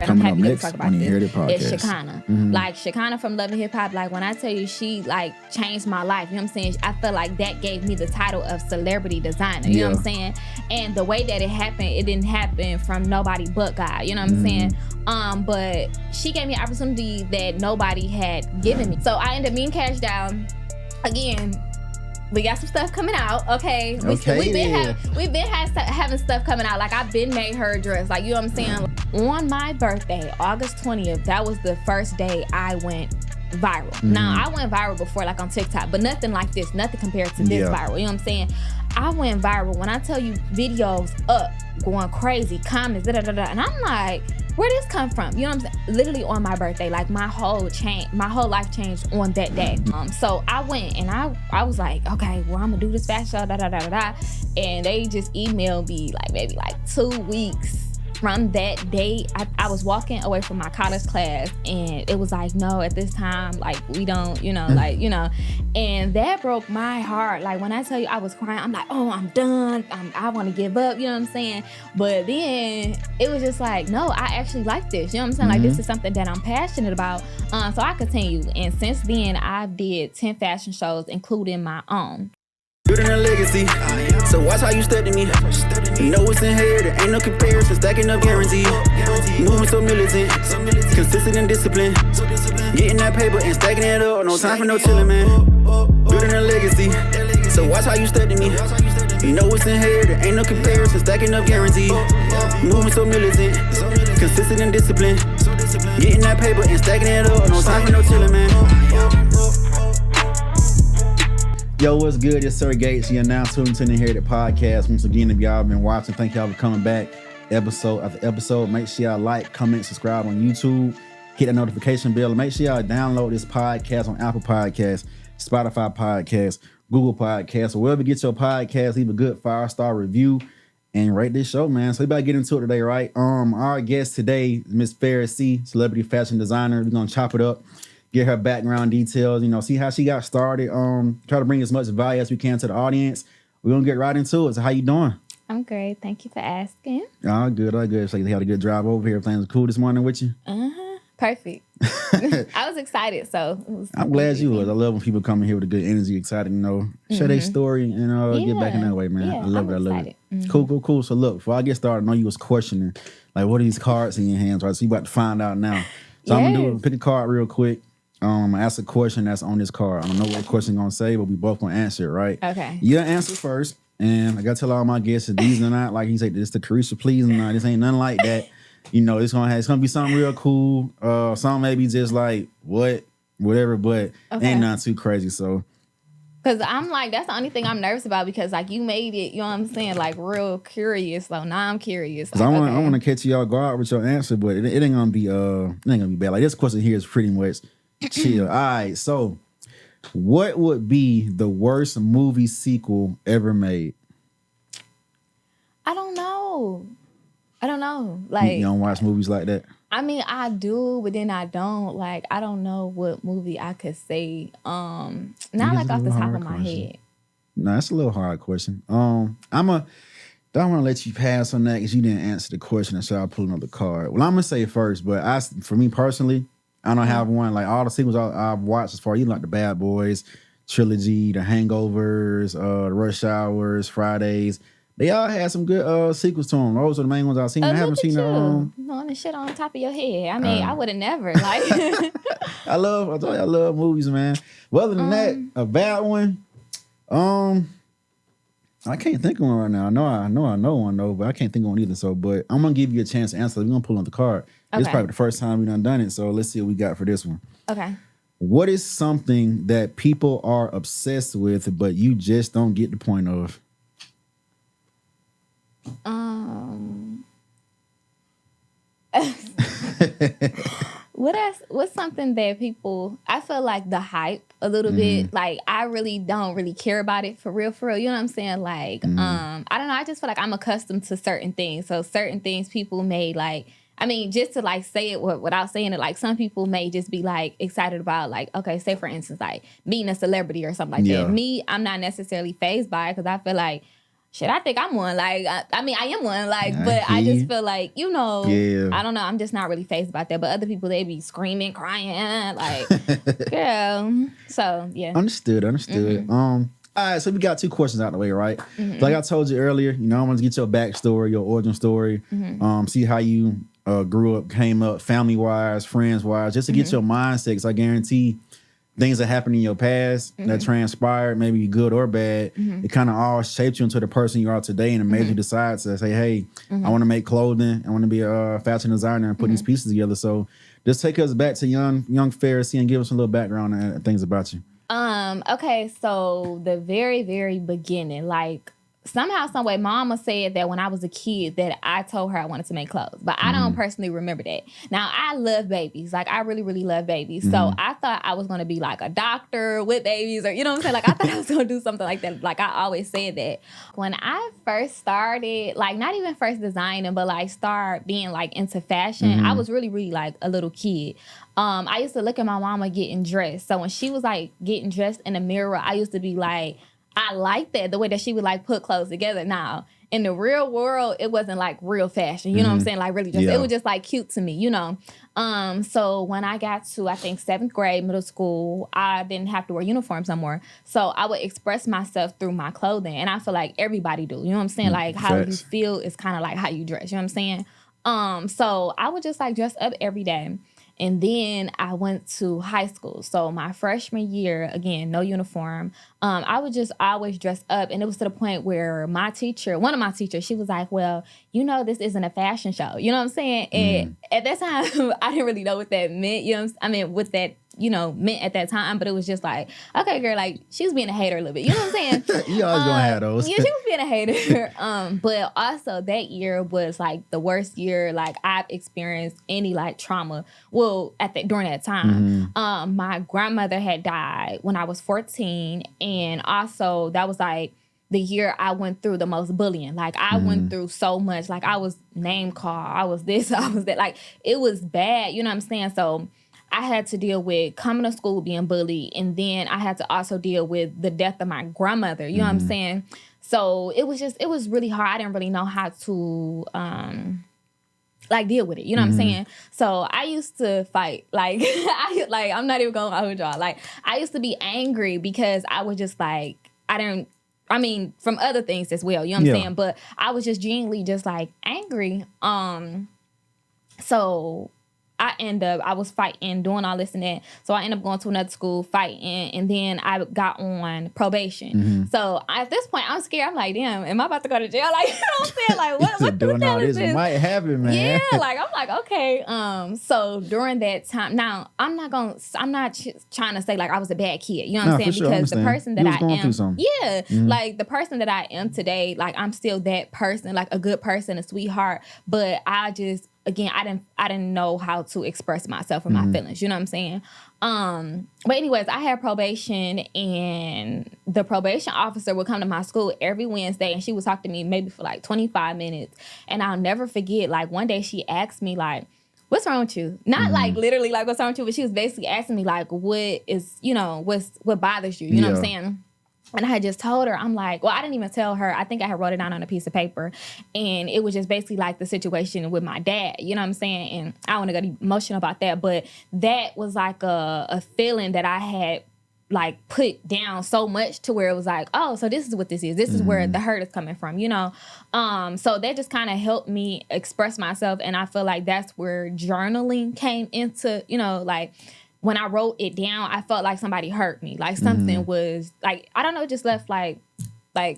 that I'm happy to Next, talk about this is Shekinah. Mm-hmm. Like Shekinah from Love and Hip Hop. Like when I tell you she like changed my life, you know what I'm saying? I feel like that gave me the title of celebrity designer. You know what I'm saying? And the way that it happened, it didn't happen from nobody but God. You know what I'm saying? But she gave me an opportunity that nobody had given me. So I ended up meeting Kash down again. We got some stuff coming out, okay? We've been having stuff coming out. Like I've been made her dress, like you know what I'm saying. On my birthday, August 20th, that was the first day I went viral. Now I went viral before, like on TikTok, but nothing like this, nothing compared to this viral. You know what I'm saying? I went viral. When I tell you, videos up, going crazy, comments, and I'm like, where this come from? You know what I'm saying? Literally on my birthday, like my whole life changed on that day. So I went and I was like, okay, well I'm gonna do this fashion show, and they just emailed me like maybe like 2 weeks from that day. I was walking away from my college class and it was like, no, at this time, like we don't, and that broke my heart. Like when I tell you I was crying, I'm like, oh, I'm done. I want to give up, you know what I'm saying? But then it was just like, no, I actually like this. You know what I'm saying? Like this is something that I'm passionate about. So I continue. And since then I did 10 fashion shows, including my own. Building a legacy, so watch how you step to me. You know it's inherited, ain't no comparison, stacking up guaranteed. Moving so militant, consistent and disciplined. Getting that paper and stacking it up, no time for no chillin', man. Building a legacy, so watch how you step to me. You know it's inherited, ain't no comparison, stacking up guaranteed. Moving so militant, consistent and disciplined. Getting that paper and stacking it up, no time for no chillin', man. Yo, what's good? It's Sir Gates. You're now tuned to the Inherited Podcast. Once again, if y'all been watching, thank y'all for coming back episode after episode. Make sure y'all like, comment, subscribe on YouTube. Hit that notification bell. Make sure y'all download this podcast on Apple Podcasts, Spotify Podcasts, Google Podcasts, or wherever you get your podcast. Leave a good 5-star review and rate this show, man. So we better get into it today, right? Our guest today is Miss Farridị, celebrity fashion designer. We're gonna chop it up. Get her background details, see how she got started. Try to bring as much value as we can to the audience. We're gonna get right into it. So how you doing? I'm great. Thank you for asking. All good, all good. So you had a good drive over here. Everything was cool this morning with you? Perfect. I was excited, so I'm glad you was. I love when people come in here with a good energy, excited, share their story and get back in that way, man. Yeah, I love it. I love it. Mm-hmm. Cool. So look, before I get started, I know you was questioning, like, what are these cards in your hands, right? So you about to find out now. So I'm gonna pick a card real quick. I'm gonna ask a question that's on this card. I don't know what the question gonna say, but we both gonna answer it, right? Okay. You gotta answer first, and I gotta tell all my guests that these are not like he said. This the Carisha, please, and this ain't nothing like that. It's gonna be something real cool. Something maybe just like whatever, but ain't nothing too crazy. So, cause I'm like, that's the only thing I'm nervous about because like you made it, you know what I'm saying, like real curious. So now I'm curious. Like, I want to catch y'all go out with your answer, but it ain't gonna be bad. Like this question here is pretty much chill. All right, so what would be the worst movie sequel ever made? I don't know. Like, you don't watch movies like that? I mean, I do, but then I don't. Like, I don't know what movie I could say. Not like off the top of my head. No, that's a little hard question. Don't want to let you pass on that because you didn't answer the question, so I'll pull another card. Well, I'm gonna say first, but for me personally, I don't have one. Like all the sequels I've watched as far, like the Bad Boys trilogy, the Hangovers, the Rush Hours, Fridays. They all had some good sequels to them. Those are the main ones I've seen. I haven't seen the knowing the shit on top of your head. I mean, I would have never like. I love movies, man. Well, other than that, a bad one. I can't think of one right now. I know one though, but I can't think of one either. So, but I'm gonna give you a chance to answer. We're gonna pull on the card. Okay. It's probably the first time we done it. So let's see what we got for this one. Okay. What is something that people are obsessed with, but you just don't get the point of? What's something that people, I feel like the hype a little bit, like I really don't care about it for real, you know what I'm saying? Like, I don't know, I just feel like I'm accustomed to certain things. So certain things people may like, I mean, just to like say it without saying it, like some people may just be like excited about like, okay, say for instance, like meeting a celebrity or something like that. Me, I'm not necessarily fazed by it because I feel like Shit, I think I'm one. Like, I mean, I am one. Like, I but I hear just you. feel like, you know, Yeah. I don't know. I'm just not really phased about that. But other people, they be screaming, crying, like, girl. So, yeah. Understood. All right, so we got 2 questions out of the way, right? So like I told you earlier, you know, I want to get your backstory, your origin story, see how you grew up, came up, family-wise, friends-wise, just to get your mindset, because I guarantee things that happened in your past that transpired, maybe good or bad, it kind of all shaped you into the person you are today, and it made you decide to say, hey, I want to make clothing, I want to be a fashion designer and put these pieces together. So just take us back to young Farridị and give us a little background and things about you. Okay, so the very, very beginning, like somehow, some way, mama said that when I was a kid that I told her I wanted to make clothes, but I don't personally remember that. Now, I love babies. Like, I really, really love babies. So I thought I was going to be like a doctor with babies, or, you know what I'm saying? Like, I thought I was going to do something like that. Like, I always said that. When I first started, like, not even first designing, but like start being like into fashion, I was really, really like a little kid. I used to look at my mama getting dressed. So when she was like getting dressed in the mirror, I used to be like, I like that, the way that she would like put clothes together. Now, in the real world, it wasn't like real fashion. You know what I'm saying? Like really just, it was just like cute to me, you know? So when I got to, I think 7th grade, middle school, I didn't have to wear uniforms anymore. So I would express myself through my clothing. And I feel like everybody do, you know what I'm saying? Like how you feel is kind of like how you dress, you know what I'm saying? So I would just like dress up every day. And then I went to high school. So my freshman year, again, no uniform. I would just always dress up. And it was to the point where my teacher, one of my teachers, she was like, well, you know, this isn't a fashion show. You know what I'm saying? And at that time, I didn't really know what that meant. You know what I mean? What that, you know, meant at that time. But it was just like, okay, girl, like, she was being a hater a little bit. You know what I'm saying? You always gonna have those. Yeah, she was being a hater. But also that year was like the worst year like I've experienced any like trauma. Well, during that time, my grandmother had died when I was 14, and also that was like the year I went through the most bullying. Like I went through so much. Like I was name called. I was this. I was that. Like it was bad. You know what I'm saying? So I had to deal with coming to school being bullied, and then I had to also deal with the death of my grandmother. You know what I'm saying? So it was really hard. I didn't really know how to like deal with it. You know what I'm saying? So I used to fight. Like I'm not even gonna hold y'all. Like I used to be angry because I was just like, I mean, from other things as well, you know what I'm saying? But I was just genuinely just like angry. So I was fighting, doing all this and that. So I ended up going to another school, fighting, and then I got on probation. So at this point, I'm scared. I'm like, damn, am I about to go to jail? Like, you know what I'm saying? Like, what doing the hell all is this this? might happen, man. Yeah, like I'm like, okay. So during that time, now I'm not trying to say like I was a bad kid. You know what I'm saying? For sure, because the person that I am, like the person that I am today, like I'm still that person, like a good person, a sweetheart. But I just, again, I didn't know how to express myself or my feelings. You know what I'm saying? But anyways, I had probation, and the probation officer would come to my school every Wednesday, and she would talk to me maybe for like 25 minutes. And I'll never forget, like one day she asked me like, what's wrong with you? Not like literally like what's wrong with you, but she was basically asking me like, what bothers you? You know what I'm saying? And I had just told her, I'm like, well, I didn't even tell her. I think I had wrote it down on a piece of paper. And it was just basically like the situation with my dad. You know what I'm saying? And I don't want to get emotional about that. But that was like a feeling that I had like put down so much to where it was like, oh, so this is what this is. This is where the hurt is coming from, you know? So that just kind of helped me express myself. And I feel like that's where journaling came into, you know, like, when I wrote it down, I felt like somebody hurt me. Like something was like, I don't know, just left like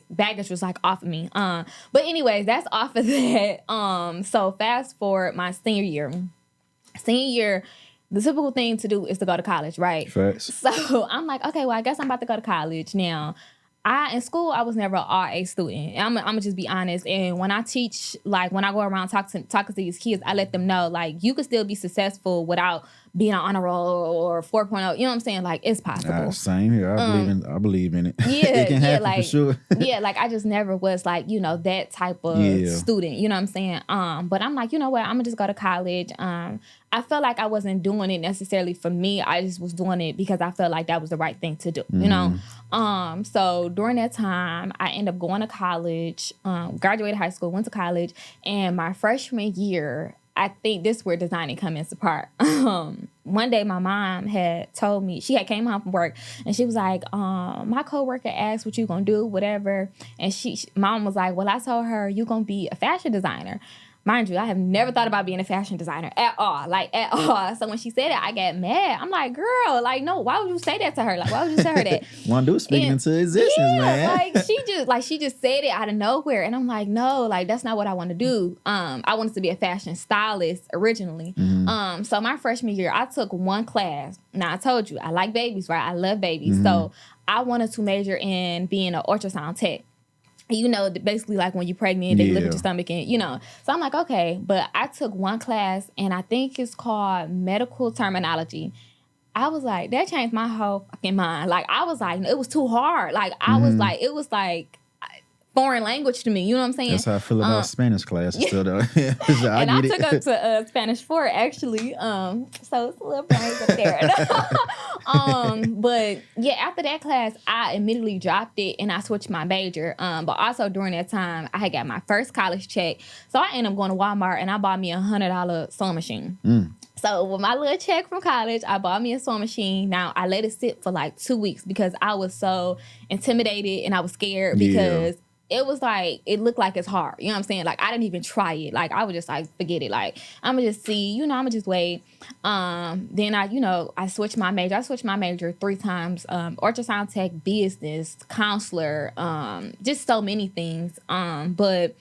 baggage was like off of me. But anyways, that's off of that. So fast forward my senior year. Senior year, the typical thing to do is to go to college, right? Facts. So I'm like, okay, well, I guess I'm about to go to college now. In school, I was never an RA student. I'm gonna just be honest. And when I teach, like when I go around talking to these kids, I let them know like you could still be successful without being an honor roll or 4.0. You know what I'm saying? Like, it's possible. Same here. I believe in it. Yeah, it can happen like, for sure. Yeah, like I just never was like, you know, that type of student. You know what I'm saying? But I'm like, you know what? I'm gonna just go to college. I felt like I wasn't doing it necessarily for me. I just was doing it because I felt like that was the right thing to do. You know? So during that time, I ended up going to college, graduated high school, went to college, and my freshman year, I think this is where designing comes into part. One day my mom had told me, she had came home from work and she was like, my coworker asked what you gonna do, whatever. And mom was like, well, I told her you gonna be a fashion designer. Mind you, I have never thought about being a fashion designer at all, like at all. So when she said it, I got mad. I'm like, girl, like, no, why would you say that to her? Like, why would you say her that? One dude speaking into existence, man. Like she just said it out of nowhere. And I'm like, no, like, that's not what I want to do. I wanted to be a fashion stylist originally. So my freshman year, I took one class. Now, I told you, I like babies, right? I love babies. So I wanted to major in being an ultrasound tech. You know, basically like when you're pregnant, they look at your stomach and, you know. So I'm like, okay. But I took one class and I think it's called medical terminology. I was like, that changed my whole fucking mind. Like, I was like, it was too hard. Like, I was like, it was like foreign language to me. You know what I'm saying? That's how I feel about Spanish class still though. And I took up to Spanish 4 actually. So it's a little brains up there. But yeah, after that class, I immediately dropped it and I switched my major. But also during that time, I had got my first college check. So I ended up going to Walmart and I bought me $100 sewing machine. So with my little check from college, I bought me a sewing machine. Now, I let it sit for like 2 weeks because I was so intimidated and I was scared because it was like, it looked like it's hard. You know what I'm saying? Like, I didn't even try it. Like, I was just like, forget it. Like, I'm going to just see, you know, I'm going to just wait. Then I switched my major. I switched my major 3 times. Ultrasound tech, business, counselor, just so many things. But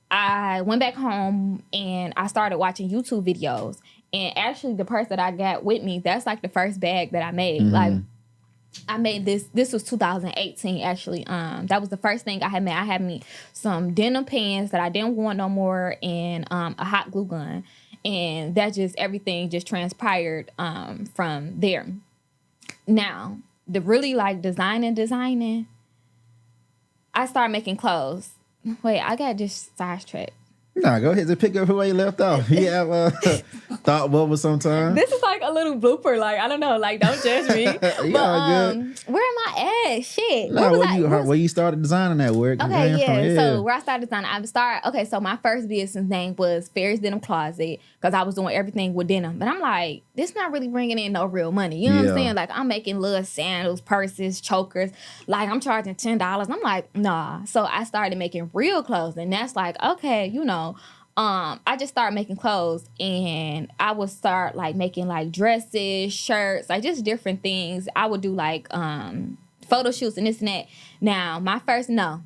I went back home and I started watching YouTube videos. And actually, the purse that I got with me, that's like the first bag that I made. Like, I made this was 2018 actually. That was the first thing I had made. I had me some denim pants that I didn't want no more and a hot glue gun. And that just, everything just transpired from there. Now, the really like designing, I started making clothes. Wait, I got just sidetracked. Nah, go ahead and pick up where you left off. You have thought bubble sometime. This is like a little blooper. Like, I don't know. Like, don't judge me. Good. Where am I at? Shit. Nah, where you started designing that work? Okay, yeah. So where I started designing, so my first business name was FarriÄ's Denim Closet because I was doing everything with denim. But I'm like, this not really bringing in no real money. You know what I'm saying? Like, I'm making little sandals, purses, chokers. Like, I'm charging $10. I'm like, nah. So I started making real clothes. And that's like, okay, you know. I just started making clothes and I would start like making like dresses, shirts, like just different things. I would do like photo shoots and this and that. Now, my first no,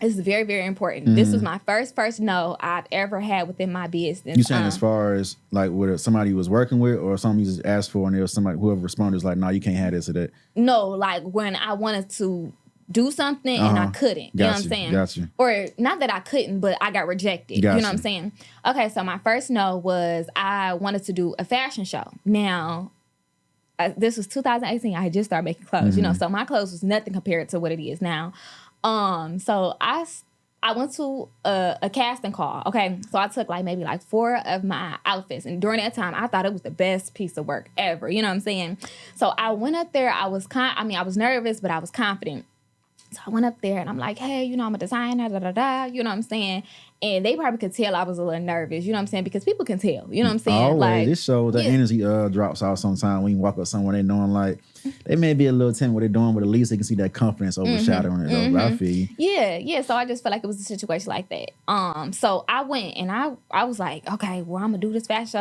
this is very, very important. This was my first no I'd ever had within my business. You saying as far as like what somebody was working with or something you just asked for and there was somebody, whoever responded was like, no, you can't have this or that? No, like when I wanted to do something and I couldn't. You know what I'm saying? Gotcha. Or not that I couldn't, but I got rejected. Gotcha. You know what I'm saying? Okay, so my first no was I wanted to do a fashion show. Now, this was 2018. I had just started making clothes, you know, so my clothes was nothing compared to what it is now. So I went to a casting call. Okay, so I took like maybe like 4 of my outfits, and during that time, I thought it was the best piece of work ever. You know what I'm saying? So I went up there. I was nervous, but I was confident. So I went up there and I'm like, hey, you know, I'm a designer, you know what I'm saying? And they probably could tell I was a little nervous, you know what I'm saying? Because people can tell, you know what I'm saying? Always. Like, this show, the energy drops off sometimes when you walk up somewhere, they knowing like, they may be a little timid what they're doing, but at least they can see that confidence overshadowing it. Though. I feel you. Yeah. So I just felt like it was a situation like that. So I went and I was like, okay, well, I'm gonna do this fashion show,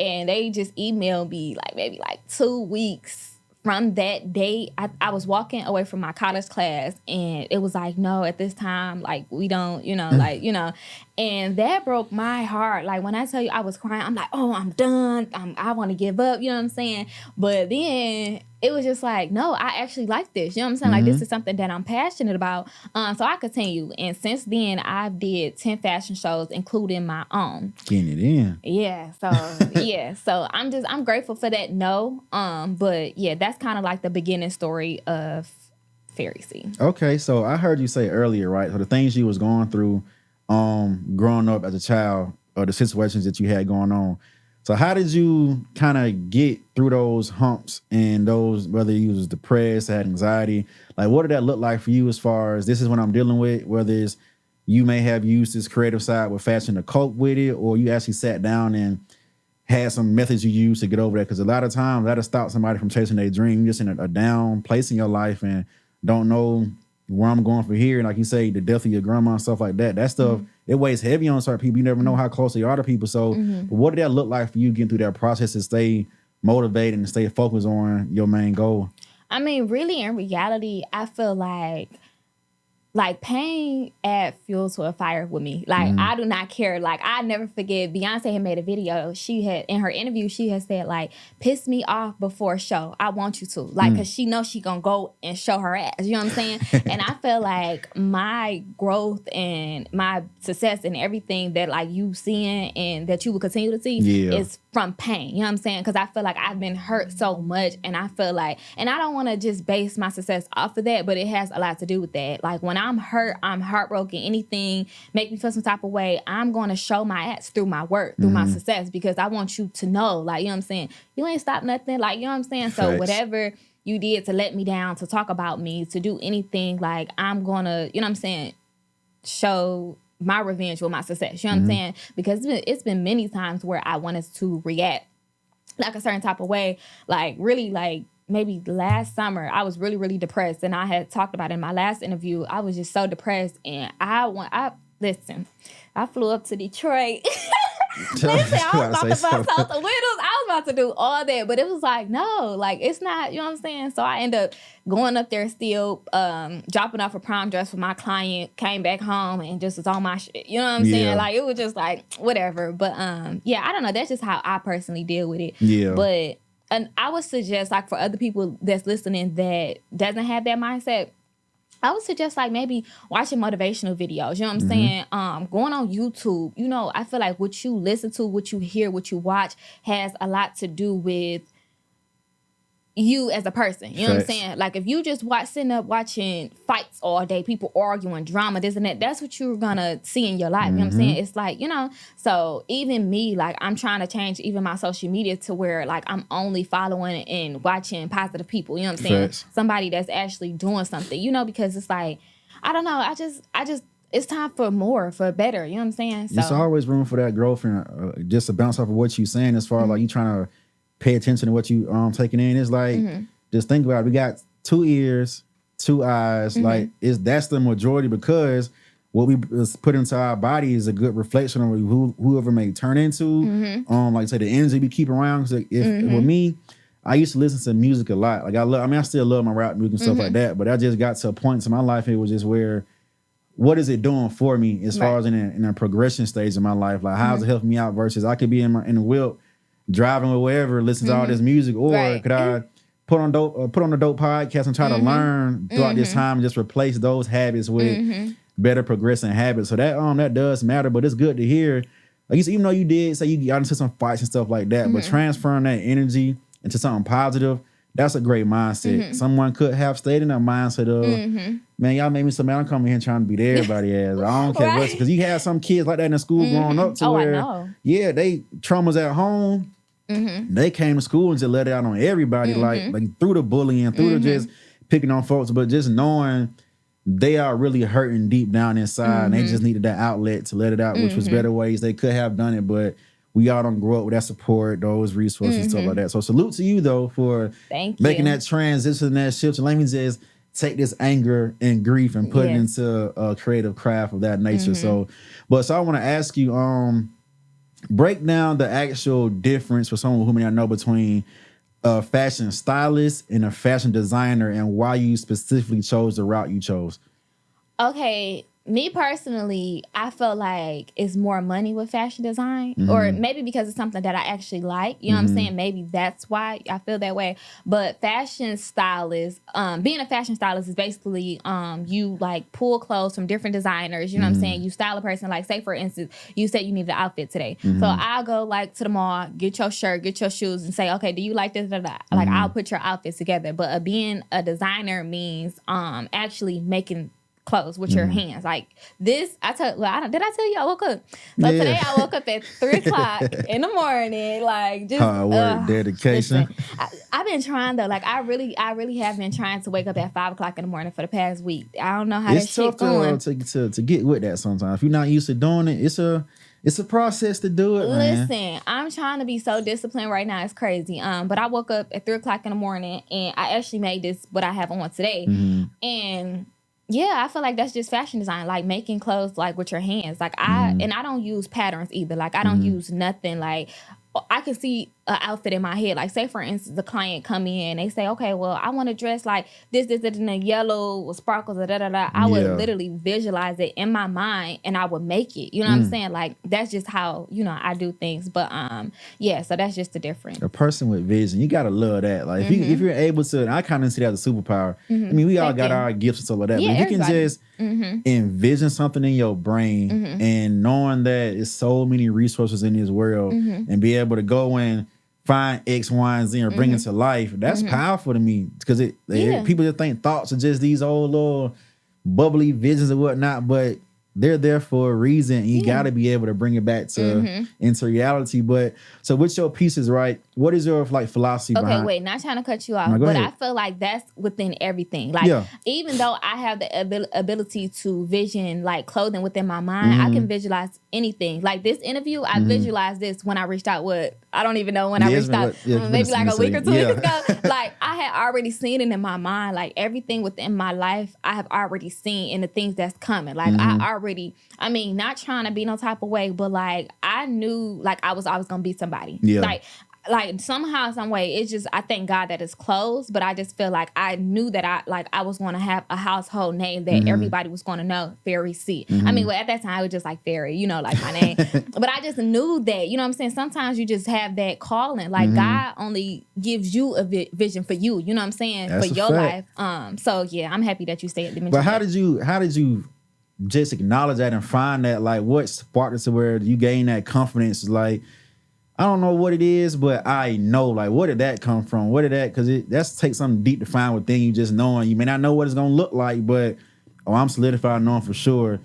and they just emailed me like maybe like 2 weeks from that day. I was walking away from my college class and it was like, no, at this time, like we don't, you know, like, you know, And that broke my heart. Like, when I tell you I was crying, I'm like, oh, I'm done. I want to give up. You know what I'm saying? But then it was just like, no, I actually like this. You know what I'm saying? Like, this is something that I'm passionate about. So I continue. And since then, I've did 10 fashion shows, including my own. Getting it in. Yeah. So, yeah. So I'm grateful for that. No. But yeah, that's kind of like the beginning story of Farridị. Okay. So I heard you say earlier, right? So the things you was going through, growing up as a child, or the situations that you had going on. So how did you kind of get through those humps and those, whether you was depressed, had anxiety, like what did that look like for you as far as this is what I'm dealing with, whether it's you may have used this creative side with fashion to cope with it, or you actually sat down and had some methods you used to get over that? Because a lot of times that'll stop somebody from chasing their dream. You're just in a down place in your life and don't know where I'm going from here. And like you say, the death of your grandma and stuff like that, that stuff, it weighs heavy on certain people. You never know how close they are to people. So but what did that look like for you getting through that process to stay motivated and stay focused on your main goal? I mean, really, in reality, I feel like pain add fuel to a fire with me. Like, I do not care. Like, I never forget, Beyonce had made a video. She had, in her interview, she had said, like, piss me off before a show. I want you to. Like, because she knows she gonna go and show her ass. You know what I'm saying? And I feel like my growth and my success and everything that, like, you seeing and that you will continue to see is from pain. You know what I'm saying? Because I feel like I've been hurt so much, and I feel like, and I don't want to just base my success off of that, but it has a lot to do with that. Like, when I'm hurt, I'm heartbroken, anything make me feel some type of way, I'm going to show my ass through my work, through my success, because I want you to know, like, you know what I'm saying? You ain't stopped nothing. Like, you know what I'm saying? So whatever you did to let me down, to talk about me, to do anything, like, I'm going to, you know what I'm saying, show my revenge with my success. You know what I'm saying? Because it's been many times where I wanted to react like a certain type of way, like really, like maybe last summer, I was really, really depressed. And I had talked about it in my last interview. I was just so depressed. And listen, I flew up to Detroit. Listen, I was about to bust out the windows. I was about to do all that. But it was like, no, like, it's not, you know what I'm saying? So I ended up going up there still, dropping off a prom dress for my client, came back home and just was on my shit. You know what I'm saying? Like, it was just like, whatever. But yeah, I don't know. That's just how I personally deal with it. Yeah. But and I would suggest, like, for other people that's listening that doesn't have that mindset, I would suggest, like, maybe watching motivational videos. You know what I'm saying? Going on YouTube. You know, I feel like what you listen to, what you hear, what you watch has a lot to do with you as a person. You know what I'm saying? Like, if you just sitting up watching fights all day, people arguing, drama, this and that, that's what you're gonna see in your life. You know what I'm saying? It's like, you know, so even me, like, I'm trying to change even my social media to where, like, I'm only following and watching positive people. You know what I'm saying? Somebody that's actually doing something, you know, because it's like, I don't know, I just it's time for more, for better. You know what I'm saying? So there's always room for that growth, and just to bounce off of what you're saying as far as like you trying to pay attention to what you taking in. It's like, just think about it. We got 2 ears, 2 eyes. Like, that's the majority, because what we put into our body is a good reflection of whoever may turn into. Like, say, the energy we keep around. So with me, I used to listen to music a lot. Like, I still love my rap music and stuff like that. But I just got to a point in my life, it was just where, what is it doing for me as far as in a progression stage in my life? Like, how's it helping me out versus I could be in the wheel, driving or wherever, listen to all this music, or could I put on a dope podcast and try to learn throughout this time and just replace those habits with better progressing habits. So that does matter, but it's good to hear. Like, even though you did say you got into some fights and stuff like that, but transferring that energy into something positive, that's a great mindset. Someone could have stayed in that mindset of, man, y'all made me so mad. I'm coming here trying to beat everybody ass. I don't care what, because you have some kids like that in the school growing up to where, they traumas at home. They came to school and just let it out on everybody, like through the bullying, through the just picking on folks, but just knowing they are really hurting deep down inside, and they just needed that outlet to let it out, which was better ways they could have done it, but we all don't grow up with that support, those resources, stuff like that. So salute to you, though, for making that transition, that shift. And let me just take this anger and grief and put it into a creative craft of that nature. So I want to ask you, break down the actual difference for someone who may not know between a fashion stylist and a fashion designer, and why you specifically chose the route you chose. Okay, Me personally, I feel like it's more money with fashion design, or maybe because it's something that I actually like. You know what I'm saying? Maybe that's why I feel that way. But fashion stylist, being a fashion stylist is basically you like pull clothes from different designers. You know what I'm saying? You style a person. Like, say for instance, you said you need an outfit today, so I'll go like to the mall, get your shirt, get your shoes, and say, okay, do you like this? Like, I'll put your outfits together. But being a designer means actually making clothes with your hands. Like this, did I tell you I woke up? So today I woke up at 3:00 in the morning. Like, just hard work, dedication. Listen, I've been trying though. Like, I really have been trying to wake up at 5:00 in the morning for the past week. I don't know how that shit going. It's tough to get with that sometimes. If you're not used to doing it, it's a process to do it, man. Listen, I'm trying to be so disciplined right now. It's crazy. But I woke up at 3:00 in the morning, and I actually made this what I have on today, and yeah, I feel like that's just fashion design, like making clothes like with your hands. Like I don't use patterns either. Like I don't use nothing. Like I can see an outfit in my head. Like, say for instance, the client come in, they say, okay, well, I want to dress like this, and the yellow with sparkles, I would literally visualize it in my mind, and I would make it. You know what I'm saying? Like, that's just how, I do things. But yeah, so that's just the difference. A person with vision, you gotta love that. Like, if you're able to, and I kind of see that as a superpower. I mean, we all got our gifts and stuff like that. Yeah, but if you can just envision something in your brain, and knowing that there's so many resources in this world, and be able to go and find X, Y, and Z or bring it to life, that's powerful to me, because people just think thoughts are just these old little bubbly visions and whatnot, but they're there for a reason, and you got to be able to bring it back to into reality. But so with your pieces, right, what is your like philosophy behind? Okay, wait, not trying to cut you off, but I feel like that's within everything. Like, even though I have the ability to vision like clothing within my mind, I can visualize anything. Like this interview, I visualized this when I reached out. I don't even know when I reached out. Maybe like a week or 2 weeks ago. Like, I had already seen it in my mind. Like, everything within my life, I have already seen in the things that's coming. Like, I mean, not trying to be no type of way, but like, I knew like I was always gonna be somebody. Like somehow, some way, it's just, I thank God that it's closed, but I just feel like I knew that I was going to have a household name that everybody was going to know, Farridị. I mean, well, at that time, it was just like Farriʼ, like my name. But I just knew that, you know what I'm saying? Sometimes you just have that calling. Like, God only gives you a vision for you, you know what I'm saying? That's for your life. So yeah, I'm happy that you said it. But how did you just acknowledge that and find that? Like, what sparked it to where you gain that confidence? Like, I don't know what it is, but I know, like, where did that come from? Because that's take something deep to find within you, just knowing. You may not know what it's going to look like, but, I'm solidified knowing for sure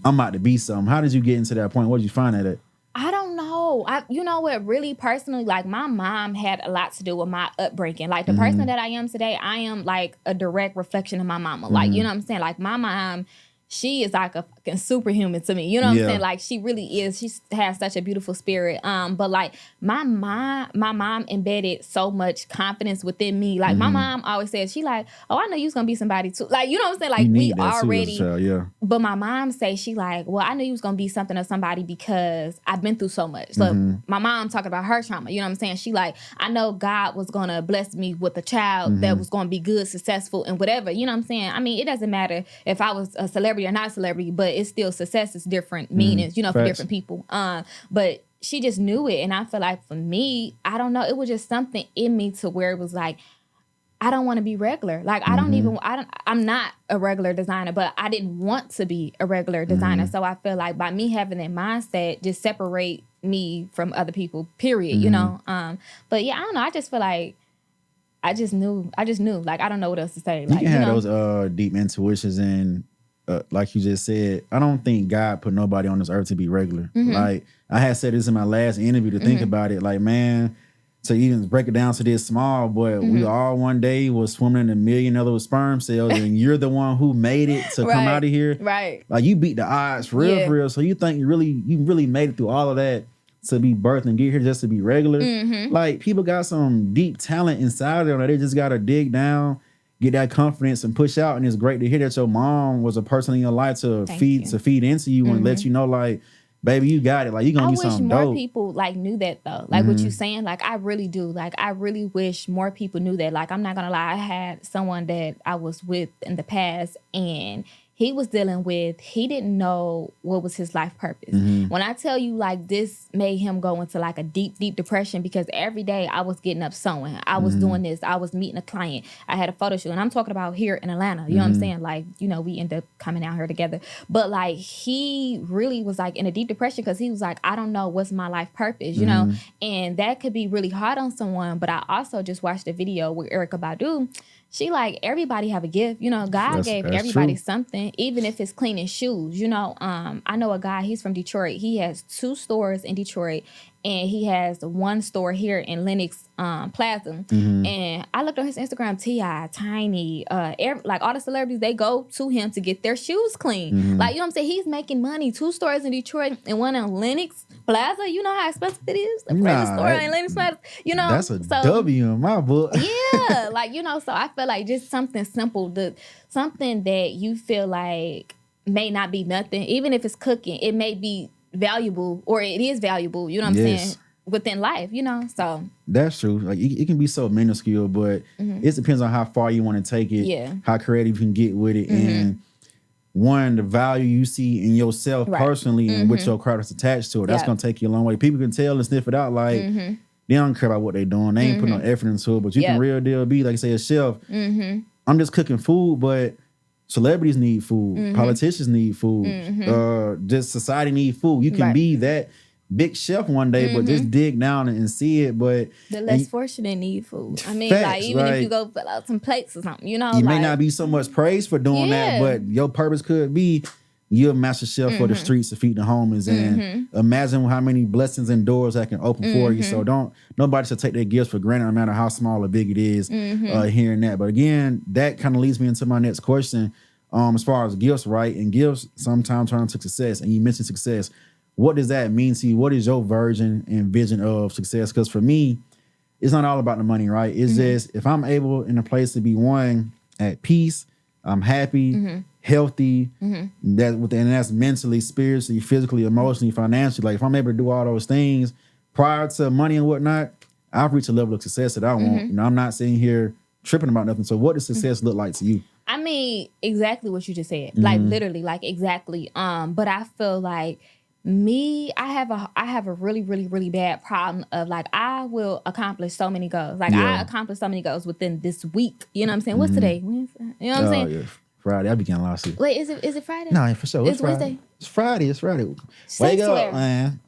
I'm about to be something. How did you get into that point? What did you find at? I don't know. You know what, really personally, like, my mom had a lot to do with my upbringing. Like, the person that I am today, I am like a direct reflection of my mama. Like, you know what I'm saying? Like, my mom, she is like a fucking superhuman to me. You know what I'm saying? Like, she really is. She has such a beautiful spirit. But like, my mom embedded so much confidence within me. Like, my mom always says, she like, oh, I know you was gonna be somebody too. Like, you know what I'm saying? Like, we already. But my mom say, she like, well, I knew you was gonna be something or somebody because I've been through so much. So my mom talking about her trauma. You know what I'm saying? She like, I know God was gonna bless me with a child that was gonna be good, successful, and whatever. You know what I'm saying? I mean, it doesn't matter if I was a celebrity or not a celebrity, but it's still success is different meanings, for different people. But she just knew it, and I feel like for me, I don't know, it was just something in me to where it was like, I don't want to be regular. Like, I'm not a regular designer, but I didn't want to be a regular designer. So I feel like by me having that mindset, just separate me from other people, period, you know? But yeah, I don't know. I just feel like I just knew. Like, I don't know what else to say. Like, you can have those deep intuitions, and like you just said, I don't think God put nobody on this earth to be regular. Like, I had said this in my last interview to think about it. Like, man, to even break it down to this small, but we all one day was swimming in 1 million other sperm cells, and you're the one who made it to come out of here. Right. Like, you beat the odds for real. So you think you really made it through all of that to be birthed and get here just to be regular? Like, people got some deep talent inside of them that they just got to dig down, get that confidence, and push out. And it's great to hear that your mom was a person in your life to feed into you and let you know, like, baby, you got it. Like, you're going to be something dope. I wish more people, like, knew that, though. Like, what you saying, like, I really do. Like, I really wish more people knew that. Like, I'm not going to lie. I had someone that I was with in the past, and he was dealing with, he didn't know what was his life purpose. When I tell you, like, this made him go into like a deep depression, because every day I was getting up sewing, I was doing this, I was meeting a client, I had a photo shoot, and I'm talking about here in Atlanta, you know what I'm saying? Like, you know, we end up coming out here together, but like, he really was like in a deep depression, because he was like, I don't know what's my life purpose, you know? And that could be really hard on someone. But I also just watched a video with Erykah Badu. She like, everybody have a gift, you know. God gave everybody something, even if it's cleaning shoes, you know. I know a guy, he's from Detroit. He has 2 stores in Detroit, and he has 1 store here in Lenox Plaza. And I looked on his Instagram, T.I., Tiny, like all the celebrities, they go to him to get their shoes clean. Like, you know what I'm saying? He's making money. 2 stores in Detroit and 1 in Lenox Plaza. You know how expensive it is? The store in Lenox Plaza. You know, that's a W in my book. Yeah, like, you know, so I feel like just something simple, something that you feel like may not be nothing, even if it's cooking, it may be valuable, or it is valuable, you know what I'm saying, within life, you know. So that's true. Like, it can be so minuscule, but it depends on how far you want to take it, how creative you can get with it, and the value you see in yourself personally and with your craft attached to it. That's gonna take you a long way. People can tell and sniff it out, like they don't care about what they're doing. They ain't putting no effort into it, but you can real deal be, like, say, a chef. I'm just cooking food, but celebrities need food. Politicians need food. Just society need food. You can be that big chef one day, but just dig down and see it. But the less fortunate need food. I mean, like, even if you go fill out some plates or something, you know, you may not be so much praised for doing that, but your purpose could be, you're a master chef for the streets to feed the homeless, and imagine how many blessings and doors that can open for you. So nobody should take their gifts for granted, no matter how small or big it is, hearing that. But again, that kind of leads me into my next question, as far as gifts, right? And gifts sometimes turn to success, and you mentioned success. What does that mean to you? What is your version and vision of success? Because for me, it's not all about the money, right? It's just, if I'm able in a place to be, one, at peace, I'm happy, healthy, that's mentally, spiritually, physically, emotionally, financially. Like, if I'm able to do all those things prior to money and whatnot, I've reached a level of success that I want. You know, I'm not sitting here tripping about nothing. So what does success look like to you? I mean, exactly what you just said. Like, literally, like, exactly. But I feel like I have a really, really, really bad problem of, like, I will accomplish so many goals. Like, I accomplished so many goals within this week. You know what I'm saying? What's today? Wednesday? You know what I'm saying? Yeah. Friday. I began last week. Wait, is it Friday? No, for sure. It's Friday. Wednesday. It's Friday. It's Friday. Wake up, man.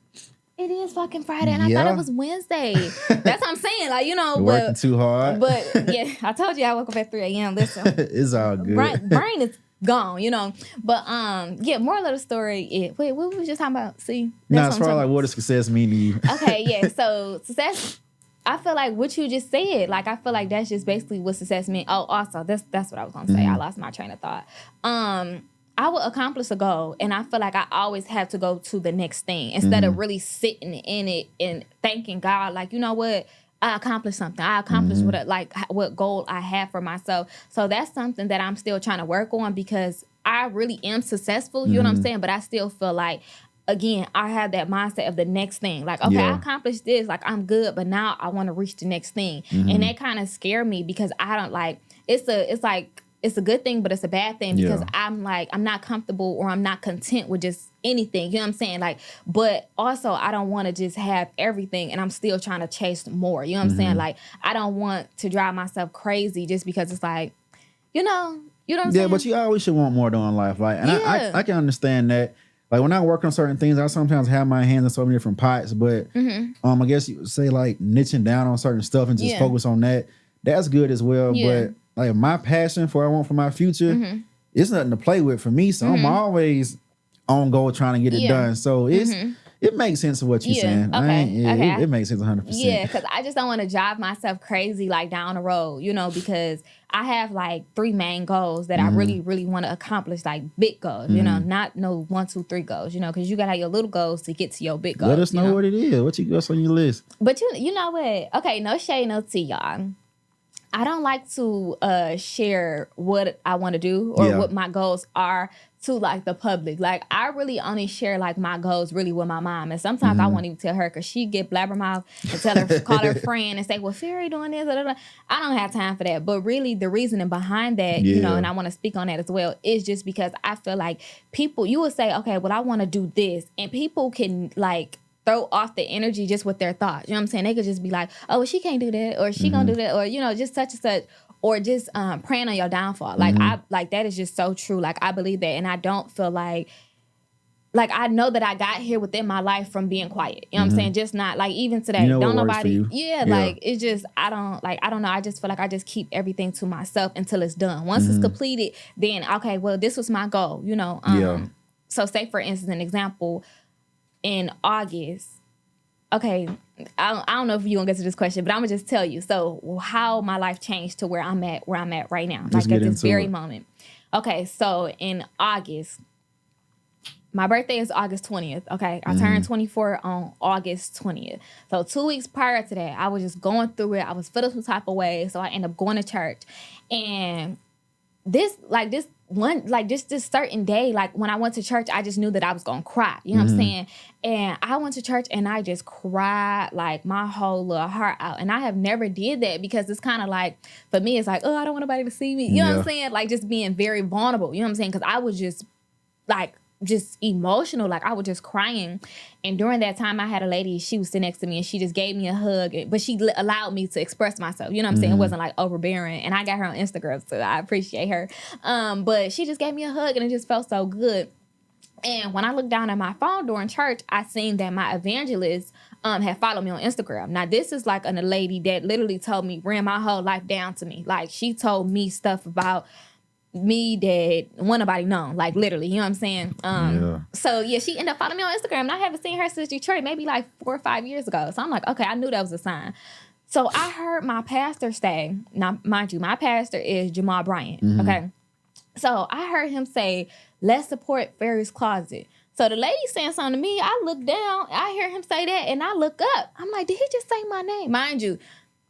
It is fucking Friday, and I thought it was Wednesday. That's what I'm saying. Like, you know, working too hard. But yeah, I told you I woke up at 3 a.m. Listen, it's all good. Brain is gone, you know. But moral of the story is, wait, what were we just talking about? See, as far as, like, what does success mean to you? Okay, yeah. So success, I feel like what you just said, like, I feel like that's just basically what success means. Oh, also, that's what I was gonna say. I lost my train of thought. I will accomplish a goal, and I feel like I always have to go to the next thing instead of really sitting in it and thanking God, like, you know what, I accomplished something. I accomplished what goal I have for myself. So that's something that I'm still trying to work on, because I really am successful, you know what I'm saying? But I still feel like, again, I have that mindset of the next thing. Like, okay, I accomplished this, like, I'm good, but now I want to reach the next thing. And that kind of scared me, because I don't like, it's a good thing, but it's a bad thing, because I'm not comfortable, or I'm not content with just anything. You know what I'm saying? Like, but also I don't want to just have everything and I'm still trying to chase more. You know what I'm saying? Like, I don't want to drive myself crazy just because it's like, you know what I'm saying? Yeah, but you always should want more though in life. Like, and I can understand that. Like, when I work on certain things, I sometimes have my hands in so many different pots, but I guess you would say, like, niching down on certain stuff and just focus on that. That's good as well. But like, my passion for what I want for my future, it's nothing to play with for me. So I'm always on goal trying to get it done. So it makes sense of what you're saying. Okay. It makes sense 100%. Yeah, because I just don't want to drive myself crazy, like, down the road, you know, because I have, like, 3 main goals that I really, really want to accomplish, like, big goals, you know, not no 1, 2, 3 goals, you know, because you got to have your little goals to get to your big goals. Let us know what it is. What's on your list? But you know what? Okay, no shade, no tea, y'all. I don't like to share what I want to do or what my goals are to like the public. Like I really only share like my goals really with my mom, and sometimes I won't even tell her because she get blabbermouth and tell her call her friend and say, "Well, Farridị doing this." Blah, blah, blah. I don't have time for that. But really, the reasoning behind that, you know, and I want to speak on that as well, is just because I feel like people, you would say, "Okay, well, I want to do this," and people can like throw off the energy just with their thoughts. You know what I'm saying? They could just be like, oh, well, she can't do that, or she gonna do that, or, you know, just such and such, or just praying on your downfall. Like, that is just so true. Like, I believe that, and I don't feel like I know that I got here within my life from being quiet. You know what I'm saying? Just not, like, even today, don't nobody, like, it's just, I don't know. I just feel like I just keep everything to myself until it's done. Once it's completed, then, okay, well, this was my goal, you know? So say, for instance, an example, in August, okay, I don't know if you're gonna get to this question, but I'm gonna just tell you. So how my life changed to where I'm at right now, just like at this very moment. Okay, so in August, my birthday is August 20th. Okay, I turned 24 on August 20th. So 2 weeks prior to that, I was just going through it. I was feeling some type of way, so I ended up going to church, and this certain day, like when I went to church, I just knew that I was gonna cry. You know what I'm saying? And I went to church and I just cried like my whole little heart out. And I have never did that because it's kind of like, for me, it's like, oh, I don't want nobody to see me. You know what I'm saying? Like just being very vulnerable. You know what I'm saying? Because I was just like, just emotional, like I was just crying. And during that time, I had a lady, she was sitting next to me and she just gave me a hug, but she allowed me to express myself. You know what I'm saying? It wasn't like overbearing. And I got her on Instagram, so I appreciate her. But she just gave me a hug and it just felt so good. And when I looked down at my phone during church, I seen that my evangelist had followed me on Instagram. Now, this is like a lady that literally told me, ran my whole life down to me. Like, she told me stuff about me that wasn't nobody known, like literally, you know what I'm saying? So yeah, she ended up following me on Instagram, and I haven't seen her since Detroit, maybe like 4 or 5 years ago. So I'm like, okay, I knew that was a sign. So I heard my pastor say, now mind you, my pastor is Jamal Bryant, okay? So I heard him say, let's support FarriĆ's Closet. So the lady saying something to me, I look down, I hear him say that, and I look up. I'm like, did he just say my name? Mind you,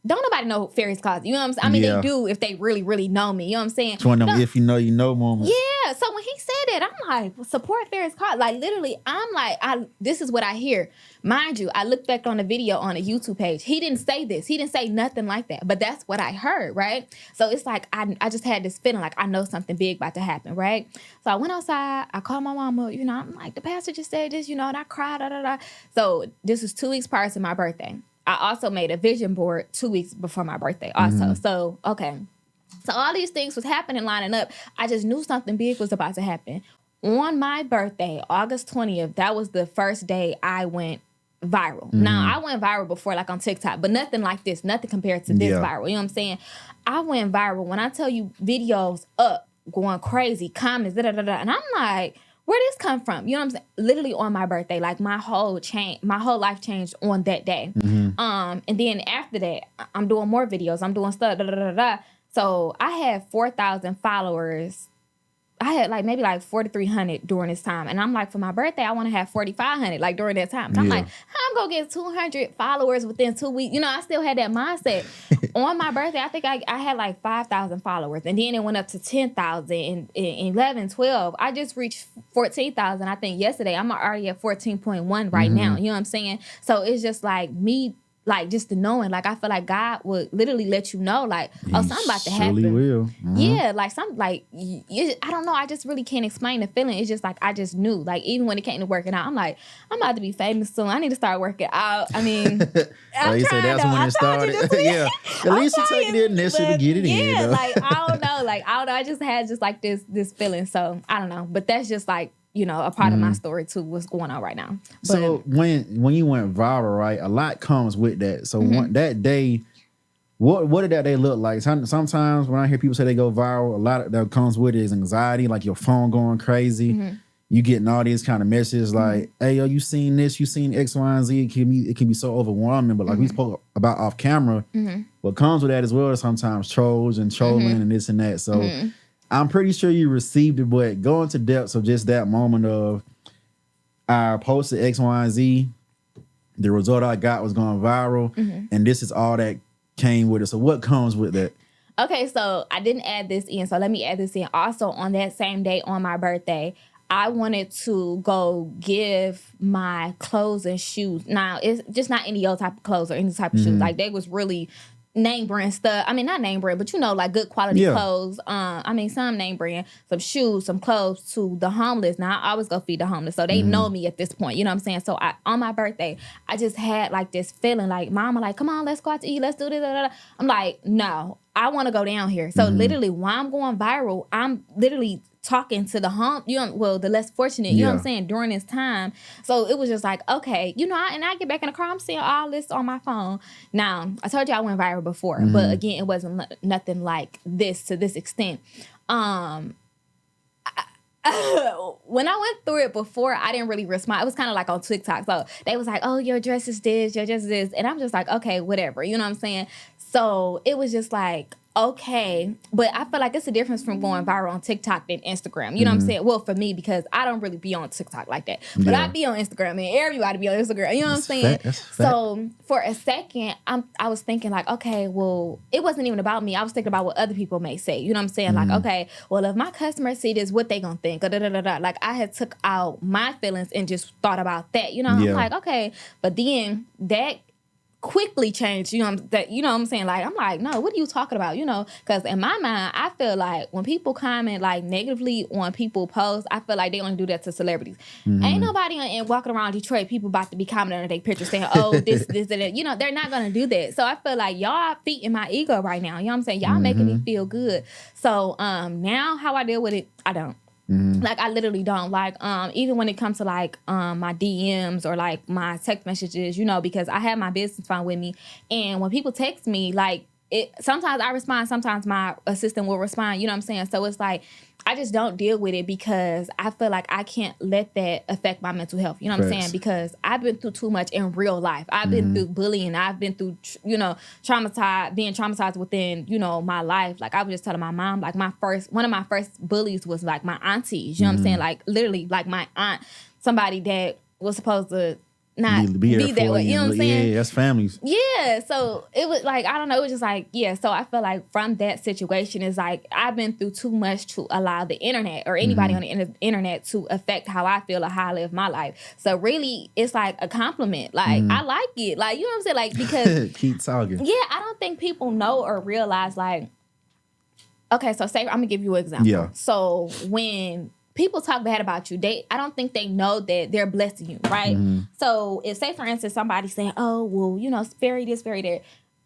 don't nobody know Farriฬ's Closet. You know what I'm saying? I mean, they do if they really, really know me. You know what I'm saying? It's one of them if you know moments. Yeah. So when he said that, I'm like, support Farriฬ's Closet. Like, literally, I'm like, this is what I hear. Mind you, I looked back on the video on a YouTube page. He didn't say this. He didn't say nothing like that. But that's what I heard, right? So it's like, I just had this feeling like I know something big about to happen, right? So I went outside. I called my mama. You know, I'm like, the pastor just said this, you know, and I cried, da, da, da. So this was 2 weeks prior to my birthday. I also made a vision board 2 weeks before my birthday also. So, okay. So all these things was happening, lining up. I just knew something big was about to happen. On my birthday, August 20th, that was the first day I went viral. Now, I went viral before, like on TikTok, but nothing like this. Nothing compared to this viral. You know what I'm saying? I went viral. When I tell you videos up, going crazy, comments, da-da-da-da. And I'm like, where this come from? You know what I'm saying? Literally on my birthday, like my whole life changed on that day. And then after that, I'm doing more videos. I'm doing stuff. Da, da, da, da. So I had 4,000 followers. I had like maybe like 4,300 during this time. And I'm like, for my birthday, I want to have 4,500 like during that time. And I'm like, how I'm going to get 200 followers within 2 weeks? You know, I still had that mindset. On my birthday, I think I had like 5,000 followers. And then it went up to 10,000 and 11, 12. I just reached 14,000, I think, yesterday. I'm already at 14.1 right now. You know what I'm saying? So it's just like me, like just the knowing, like I feel like God would literally let you know, like, oh, something about to happen. Surely will. Yeah, like something like I don't know. I just really can't explain the feeling. It's just like I just knew. Like even when it came to working out, I'm like, I'm about to be famous soon. I need to start working out. I mean, I'm you said that's when it started. Yeah, at least you take the initiative to get it in. Yeah, like I don't know. I just had just like this feeling. So I don't know. But that's just like, you know, a part of my story too, what's going on right now. But, so when you went viral, right, a lot comes with that. So that day, what did that day look like? Sometimes when I hear people say they go viral, a lot of that comes with it is anxiety, like your phone going crazy. You getting all these kind of messages like, hey, yo, you seen this, you seen X, Y, and Z. It can be so overwhelming. But like we spoke about off camera, what comes with that as well is sometimes trolls and trolling and this and that. So I'm pretty sure you received it, but go into depths of just that moment of I posted X, Y, and Z. The result I got was going viral, and this is all that came with it. So what comes with that? Okay, so I didn't add this in, so let me add this in. Also, on that same day, on my birthday, I wanted to go give my clothes and shoes. Now, it's just not any other type of clothes or any type of shoes. Like, they was really name brand stuff. I mean, not name brand, but like good quality clothes. I mean, some name brand, some shoes, some clothes to the homeless. Now, I always go feed the homeless, so they know me at this point. You know what I'm saying? So on my birthday, I just had like this feeling, like mama, like, come on, let's go out to eat, let's do this. I'm like, no, I want to go down here. So literally, while I'm going viral, I'm literally talking to the the less fortunate, you know what I'm saying, during this time. So it was just like, okay, I get back in the car, I'm seeing all this on my phone. Now, I told you I went viral before, but again, it wasn't nothing like this to this extent. When I went through it before, I didn't really respond. It was kind of like on TikTok. So they was like, oh, your dress is this, your dress is this. And I'm just like, okay, whatever. You know what I'm saying? So it was just like, okay. But I feel like it's a difference from going viral on TikTok than Instagram. You know what I'm saying? Well, for me, because I don't really be on TikTok like that. But I be on Instagram, and everybody be on Instagram. You know what I'm saying? So for a second, I was thinking like, okay, well, it wasn't even about me. I was thinking about what other people may say. You know what I'm saying? Like, okay, well, if my customers see this, what they gonna think? Like, I had took out my feelings and just thought about that. You know, I'm like, okay. But then that quickly changed, you know what I'm saying? Like, I'm like, no, what are you talking about? Because in my mind, I feel like when people comment like negatively on people posts, I feel like they only do that to celebrities. Ain't nobody walking around Detroit, people about to be commenting on their pictures saying, oh, this, and that. They're not going to do that. So I feel like y'all feeding my ego right now. You know what I'm saying? Y'all making me feel good. So now how I deal with it, I don't. Like, I literally don't. Like, even when it comes to like my DMs or like my text messages, because I have my business phone with me, and when people text me, like, sometimes I respond, sometimes my assistant will respond, you know what I'm saying? So it's like, I just don't deal with it because I feel like I can't let that affect my mental health. You know what I'm saying? Because I've been through too much in real life. I've been through bullying. I've been through, being traumatized within, my life. Like, I was just telling my mom, like, one of my first bullies was like my aunties. You know what I'm saying? Like, literally, like my aunt, somebody that was supposed to not be that way. You know what I'm saying? Yeah, that's families. Yeah. So it was like, I don't know, it was just like, yeah. So I feel like from that situation, it's like I've been through too much to allow the internet or anybody on the internet to affect how I feel or how I live my life. So really, it's like a compliment. Like, I like it. Like, you know what I'm saying? Like, because keep talking. Yeah, I don't think people know or realize, like, okay, so say I'm gonna give you an example. Yeah. So when people talk bad about you, I don't think they know that they're blessing you, right? So if, say for instance, somebody's saying, oh, well, Farridị this, Farridị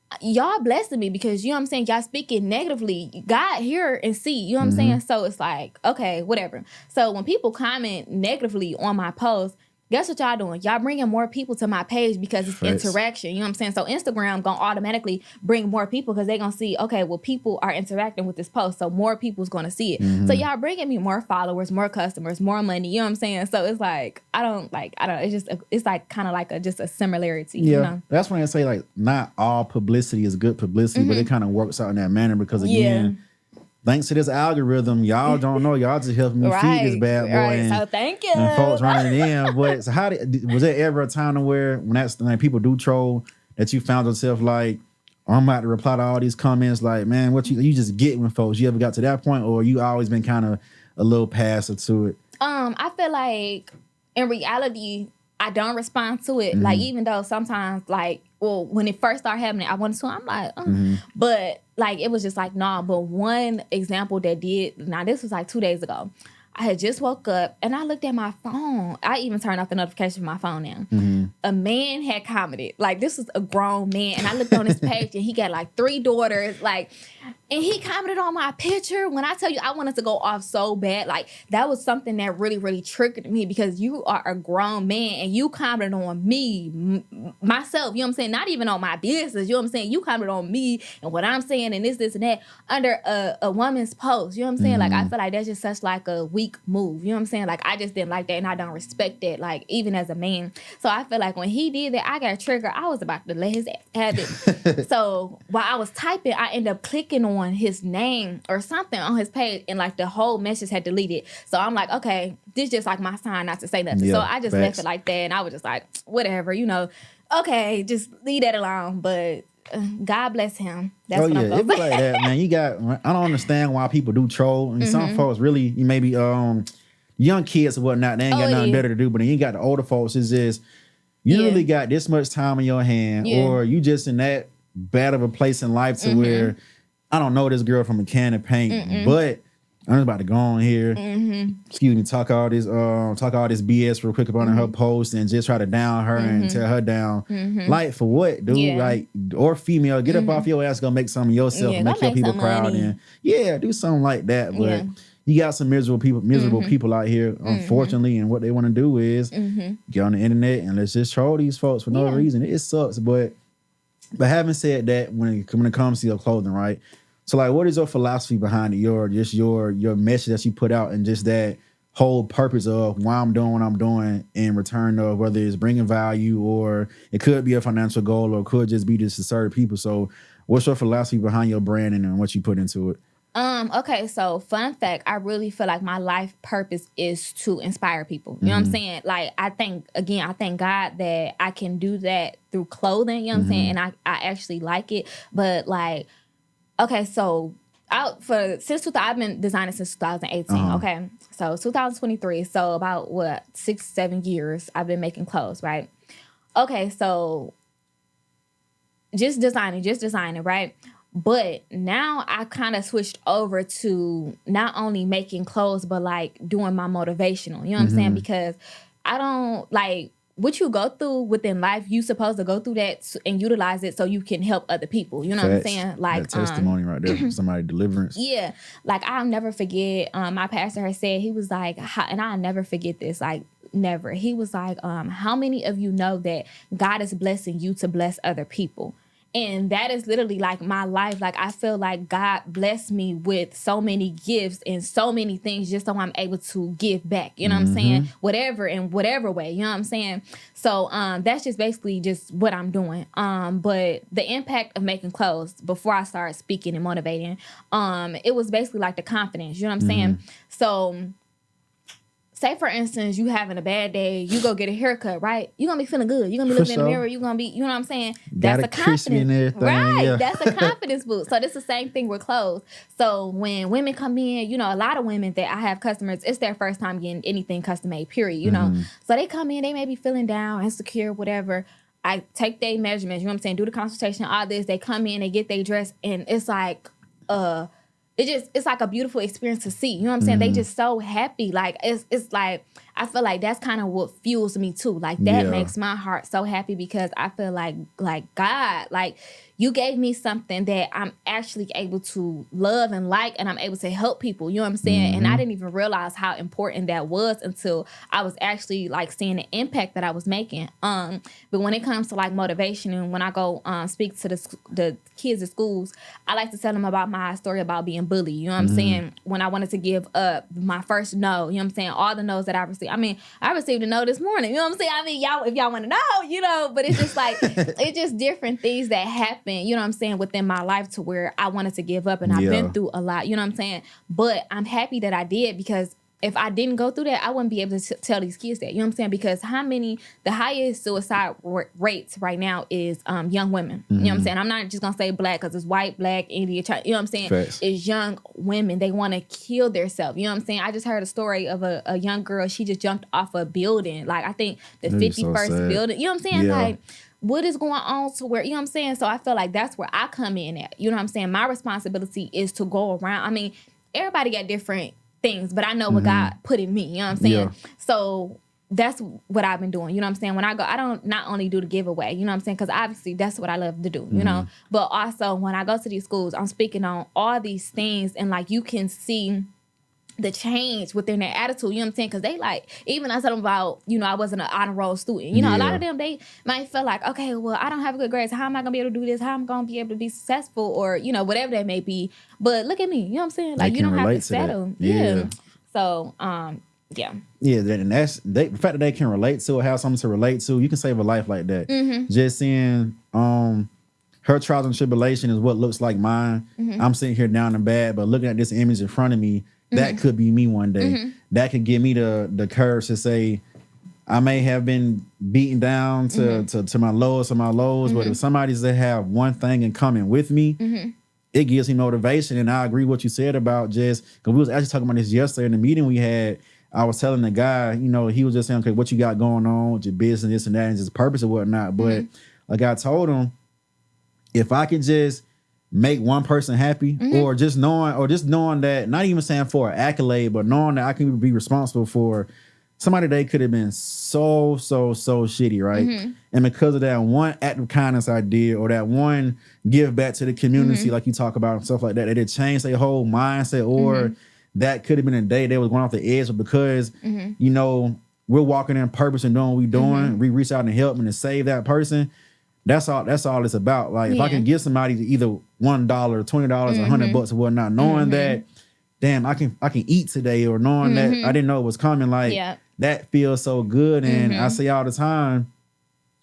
that, y'all blessing me because, you know what I'm saying, y'all speaking negatively. God hear and see, you know what I'm saying? So it's like, okay, whatever. So when people comment negatively on my post, guess what y'all doing? Y'all bringing more people to my page because it's interaction. You know what I'm saying? So Instagram gonna automatically bring more people because they gonna see, okay, well, people are interacting with this post, so more people's gonna see it. So y'all bringing me more followers, more customers, more money. You know what I'm saying? So it's like, I don't. It's like kind of like just a similarity. Yeah, that's when I say like not all publicity is good publicity, but it kind of works out in that manner because again. Thanks to this algorithm, y'all don't know. Y'all just helping me feed this bad boy. Right. So thank you. And folks running it in. But so was there ever a time where when people do troll that you found yourself like, I'm about to reply to all these comments like, man, what you just get when folks? You ever got to that point, or you always been kind of a little passive to it? I feel like in reality, I don't respond to it. Like, even though sometimes, like, well, when it first started happening, I wanted to. I'm like, but like, it was just like, nah. But one example that did, now this was like 2 days ago. I had just woke up and I looked at my phone. I even turned off the notification from my phone now. A man had commented, like, this was a grown man, and I looked on his page and he got like 3 daughters, like, and he commented on my picture. When I tell you, I wanted to go off so bad. Like, that was something that really, really triggered me because you are a grown man and you commented on me, myself, you know what I'm saying? Not even on my business, you know what I'm saying? You commented on me and what I'm saying and this, and that under a woman's post, you know what I'm saying? Like, I feel like that's just such like a weak move, you know what I'm saying? Like, I just didn't like that and I don't respect that, like, even as a man. So I feel like when he did that, I got triggered. I was about to let his ass have it. So while I was typing, I ended up clicking on his name or something on his page, and like the whole message had deleted. So I'm like, okay, this just like my sign not to say nothing. So I just left it like that, and I was just like, whatever, okay, just leave that alone. But God bless him. That's what I'm it be like that, man. I don't understand why people do troll. And some folks really, you maybe young kids or whatnot, they ain't got nothing better to do. But then you got the older folks, it's just you really got this much time in your hand, or you just in that bad of a place in life to where I don't know this girl from a can of paint, but I'm about to go on here. Excuse me, talk all this BS real quick about her post and just try to down her and tear her down. Like for what, dude? Yeah. Like, or female, get up off your ass, go make something of yourself and make your people proud and do something like that. But you got some miserable people out here, unfortunately, and what they want to do is get on the internet and let's just troll these folks for no reason. It sucks, but having said that, when it comes to your clothing, right? So like, what is your philosophy behind it? Your message that you put out, and just that whole purpose of why I'm doing what I'm doing in return of whether it's bringing value or it could be a financial goal or it could just be just to serve people. So what's your philosophy behind your branding and what you put into it? Okay, so fun fact, I really feel like my life purpose is to inspire people. You know what I'm saying? Like, I thank God that I can do that through clothing, you know what I'm saying? And I actually like it. But like, okay, so I've been designing since 2018. Okay, so 2023. So about 6-7 years I've been making clothes, right? Okay, so just designing, right? But now I kind of switched over to not only making clothes, but like doing my motivational. You know what I'm saying? Because I don't like what you go through within life. You supposed to go through that and utilize it so you can help other people. You know what I'm saying? Like that testimony right there from somebody deliverance. Yeah, like I'll never forget. My pastor has said, he was like, and I'll never forget this. Like never. He was like, how many of you know that God is blessing you to bless other people? And that is literally like my life. Like I feel like God blessed me with so many gifts and so many things just so I'm able to give back. You know what I'm saying? Whatever, in whatever way. You know what I'm saying? So that's just basically just what I'm doing. But the impact of making clothes before I started speaking and motivating, it was basically like the confidence. You know what I'm saying? So say, for instance, you having a bad day, you go get a haircut, right? You're going to be feeling good. You're going to be looking in the mirror. You're going to be, you know what I'm saying? That's a confidence. Right. Yeah. That's a confidence boost. So this is the same thing with clothes. So when women come in, you know, a lot of women that I have customers, it's their first time getting anything custom made, period, you know? So they come in, they may be feeling down, insecure, whatever. I take their measurements, you know what I'm saying? Do the consultation, all this. They come in, they get their dress, and it's like, it's like a beautiful experience to see. You know what I'm saying? They just so happy. Like it's like I feel like that's kind of what fuels me too. Like that makes my heart so happy because I feel like God, like you gave me something that I'm actually able to love and like, and I'm able to help people. You know what I'm saying? And I didn't even realize how important that was until I was actually like seeing the impact that I was making. But when it comes to like motivation and when I go speak to the kids at schools, I like to tell them about my story about being bullied. You know what I'm saying? When I wanted to give up my first no, you know what I'm saying? All the no's that I received. I mean, I received a no this morning. You know what I'm saying? I mean, y'all, if y'all want to know, you know, but it's just like, it's just different things that happen, you know what I'm saying, within my life to where I wanted to give up and I've been through a lot, you know what I'm saying? But I'm happy that I did because if I didn't go through that, I wouldn't be able to tell these kids that, you know what I'm saying? Because the highest suicide rates right now is young women. You know what I'm saying? I'm not just going to say black because it's white, black, Indian, China, you know what I'm saying? Facts. It's young women. They want to kill themselves. You know what I'm saying? I just heard a story of a young girl. She just jumped off a building. Like, I think the 51st building. You know what I'm saying? Yeah. Like, what is going on to where, you know what I'm saying? So I feel like that's where I come in at. You know what I'm saying? My responsibility is to go around. I mean, everybody got different things, but I know what God put in me, you know what I'm saying? Yeah. So that's what I've been doing, you know what I'm saying? When I go, I don't not only do the giveaway, you know what I'm saying? Because obviously that's what I love to do, you know? But also when I go to these schools, I'm speaking on all these things and like you can see the change within their attitude, you know what I'm saying? Because they like, even I said about, you know, I wasn't an honor roll student. You know, a lot of them, they might feel like, okay, well, I don't have a good grades. How am I going to be able to do this? How am I going to be able to be successful? Or, you know, whatever that may be. But look at me, you know what I'm saying? Like, you don't have to settle. Yeah. So, yeah. Yeah, and that's the fact that they can relate to or have something to relate to, you can save a life like that. Just seeing her trials and tribulation is what looks like mine. I'm sitting here down and bad, but looking at this image in front of me, that could be me one day. That could give me the courage to say, I may have been beaten down to my lowest of my lows, but if somebody's that have one thing in common with me, it gives me motivation. And I agree with what you said about just, because we was actually talking about this yesterday in the meeting we had. I was telling the guy, you know, he was just saying, okay, what you got going on with your business, this and that, and just purpose and whatnot. But like I told him, if I could just make one person happy, or just knowing that, not even saying for an accolade, but knowing that I can be responsible for somebody they could have been so shitty, right? And because of that one act of kindness I did, or that one give back to the community, like you talk about and stuff like that, it changed their whole mindset, or that could have been a day they was going off the edge, but because, you know, we're walking in purpose and doing what we're doing, we reach out and help and to save that person. That's all it's about. Like, if I can give somebody either $1, $20, $100 or whatnot, knowing that, damn, I can eat today, or knowing that I didn't know it was coming, like that feels so good. And I say all the time,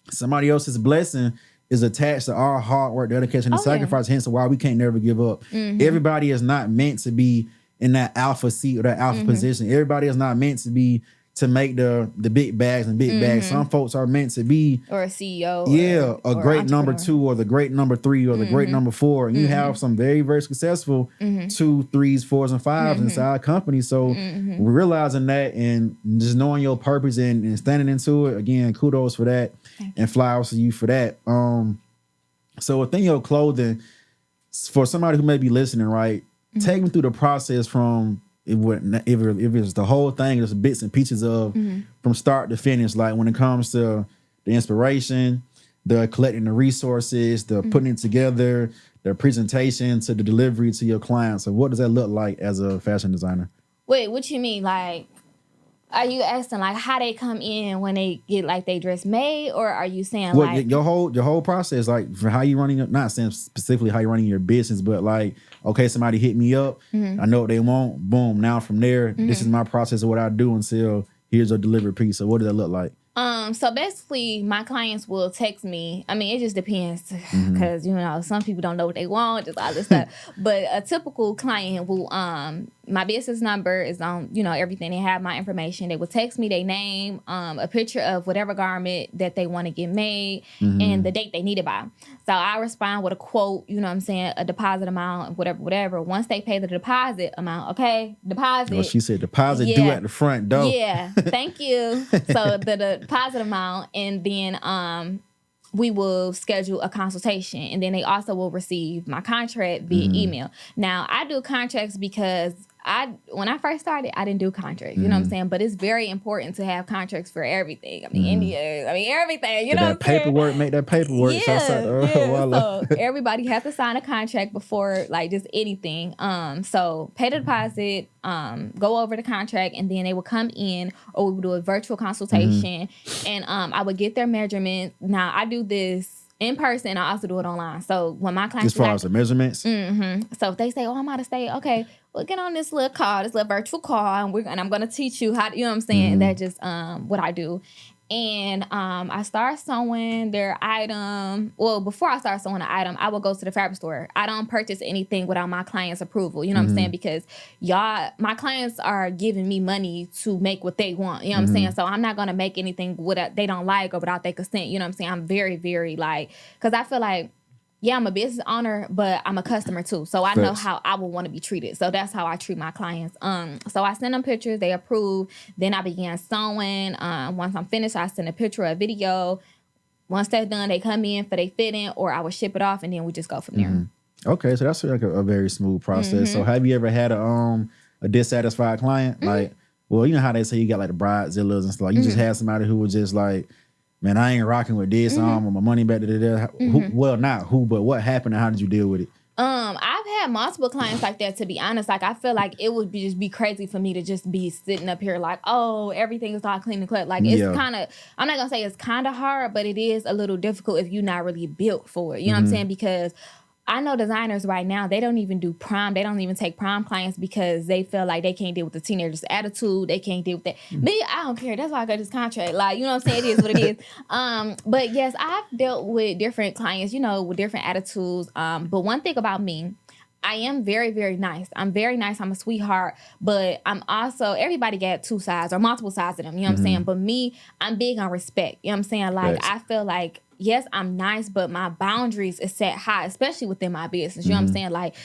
somebody else's blessing is attached to our hard work, dedication, and sacrifice, hence why we can't never give up. Everybody is not meant to be in that alpha seat or that alpha position. Everybody is not meant to be to make the big bags and big bags. Some folks are meant to be, or a CEO, a great number 2, or the great number 3, or the great number 4. And you have some very, very successful 2, 3s, 4s, and 5s inside companies. So realizing that and just knowing your purpose and standing into it, again, kudos for that, and flowers to you for that. So within your clothing, for somebody who may be listening, right, take me through the process from if it's the whole thing, there's bits and pieces of from start to finish. Like when it comes to the inspiration, the collecting the resources, the putting it together, the presentation to the delivery to your clients. So what does that look like as a fashion designer? Wait, what you mean? Like, are you asking like how they come in when they get like they dress made, or are you saying like your whole process, like for how you running? Not saying specifically how you running your business, but like, okay, somebody hit me up, I know what they want. Boom, now from there, this is my process of what I do until here's a delivery piece. So what does that look like? So basically, my clients will text me. I mean, it just depends because, you know, some people don't know what they want, just all this stuff. But a typical client will, my business number is on, you know, everything. They have my information. They will text me their name, a picture of whatever garment that they want to get made, and the date they need it by. So I respond with a quote, you know what I'm saying, a deposit amount, whatever. Once they pay the deposit amount, okay, deposit. Well, she said deposit due at the front door. Yeah, thank you. So the deposit amount, and then we will schedule a consultation, and then they also will receive my contract via email. Now, I do contracts because when I first started, I didn't do contracts, you know what I'm saying? But it's very important to have contracts for everything. I mean, everything, you know what I'm saying? Make that paperwork. Yeah, so everybody has to sign a contract before, like, just anything. So pay the deposit, go over the contract, and then they will come in, or we will do a virtual consultation, and I would get their measurements. Now, I do this in person, I also do it online. So when my clients, as far as the measurements, so if they say, "Oh, I'm out of state," okay, we'll get on this little call, this little virtual call, and I'm gonna teach you how to, you know what I'm saying? And that's just what I do. And I start sewing their item. Well, before I start sewing the item, I will go to the fabric store. I don't purchase anything without my client's approval. You know what I'm saying? Because my clients are giving me money to make what they want. You know what I'm saying? So I'm not gonna make anything they don't like or without their consent. You know what I'm saying? I'm very, very because I feel like, yeah, I'm a business owner, but I'm a customer too. So I know how I would want to be treated. So that's how I treat my clients. So I send them pictures, they approve. Then I began sewing. Once I'm finished, I send a picture or a video. Once that's done, they come in for they fitting, or I would ship it off, and then we just go from there. Okay, so that's like a very smooth process. So have you ever had a dissatisfied client? Like, well, you know how they say you got like the bridezillas and stuff. Like, you just had somebody who was just like, man, I ain't rocking with this. I want my money back. Well, not who, but what happened and how did you deal with it? I've had multiple clients like that, to be honest. Like, I feel like it would just be crazy for me to just be sitting up here like, oh, everything is all clean and clear. Like, it's kind of, I'm not going to say it's kind of hard, but it is a little difficult if you're not really built for it. You know what I'm saying? Because I know designers right now, they don't even do prom. They don't even take prom clients because they feel like they can't deal with the teenager's attitude. They can't deal with that. Me, I don't care. That's why I got this contract. Like, you know what I'm saying? It is what it is. But yes, I've dealt with different clients, you know, with different attitudes. But one thing about me, I am very, very nice. I'm very nice. I'm a sweetheart, but I'm also, everybody got two sides or multiple sides of them. You know what I'm saying? But me, I'm big on respect. You know what I'm saying? Like, I feel like, yes, I'm nice, but my boundaries is set high, especially within my business. You know what I'm saying? Like,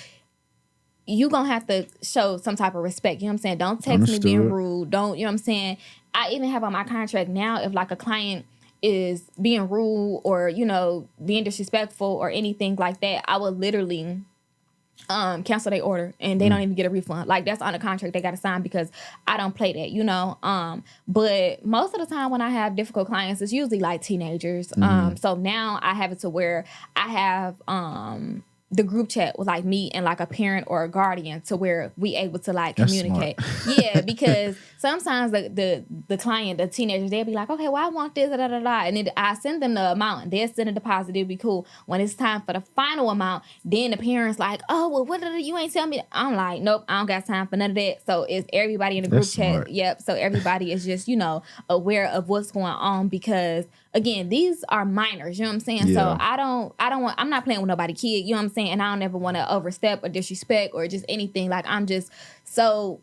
you gonna have to show some type of respect. You know what I'm saying? Don't text me being rude. Don't, you know what I'm saying? I even have on my contract now, if like a client is being rude or, you know, being disrespectful or anything like that, I will literally cancel their order and they don't even get a refund. Like, that's on the contract they got to sign because I don't play that, you know. But most of the time when I have difficult clients, it's usually like teenagers. So now I have it to where I have the group chat with like me and like a parent or a guardian to where we able to like communicate. Yeah, because sometimes the client, the teenagers, they'll be like, okay, well, I want this, and then I send them the amount and they'll send a deposit. It'll be cool. When it's time for the final amount, then the parents like, oh, well, what you ain't tell me? I'm like, nope, I don't got time for none of that. So it's everybody in the group chat. Smart. Yep. So everybody is just, you know, aware of what's going on because again, these are minors, you know what I'm saying? Yeah. So I'm not playing with nobody kid, you know what I'm saying? And I don't ever want to overstep or disrespect or just anything. Like, I'm just so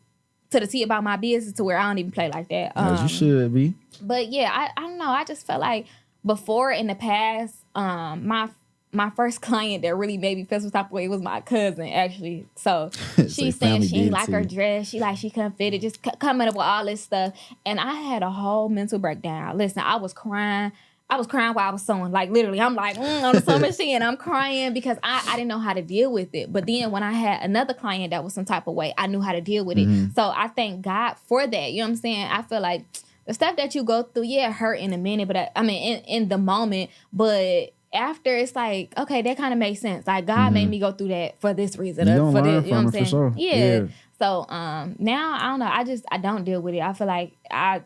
to the T about my business to where I don't even play like that. As you should be. But yeah, I don't know. I just felt like before in the past, my first client that really made me feel some type of way was my cousin, actually. So she's saying she ain't like her dress. She couldn't fit it. Just coming up with all this stuff. And I had a whole mental breakdown. Listen, I was crying. While I was sewing. Like, literally, I'm like, on the sewing machine. I'm crying because I didn't know how to deal with it. But then when I had another client that was some type of way, I knew how to deal with it. So I thank God for that. You know what I'm saying? I feel like the stuff that you go through, yeah, hurt in a minute. But in the moment. But after, it's like, okay, that kind of makes sense. Like, God made me go through that for this reason. You for this, you know what I'm saying? Sure. Yeah. So now I don't know. I don't deal with it. I feel like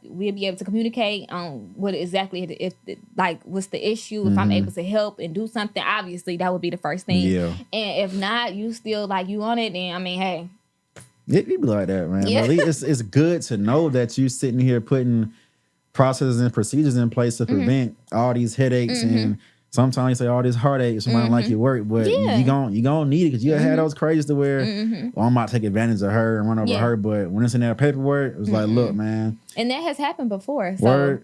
we'll be able to communicate on what exactly what's the issue. If I'm able to help and do something, obviously that would be the first thing. Yeah. And if not, you still like you on it, then hey. It be like that, man. Yeah. But at least it's good to know that you sitting here putting processes and procedures in place to prevent all these headaches and sometimes you say all this heartache, somebody like your work, but you gon' need it because you had those crazies to where well, I'm about to take advantage of her and run over her. But when it's in that paperwork, it was like, look, man. And that has happened before. So, word.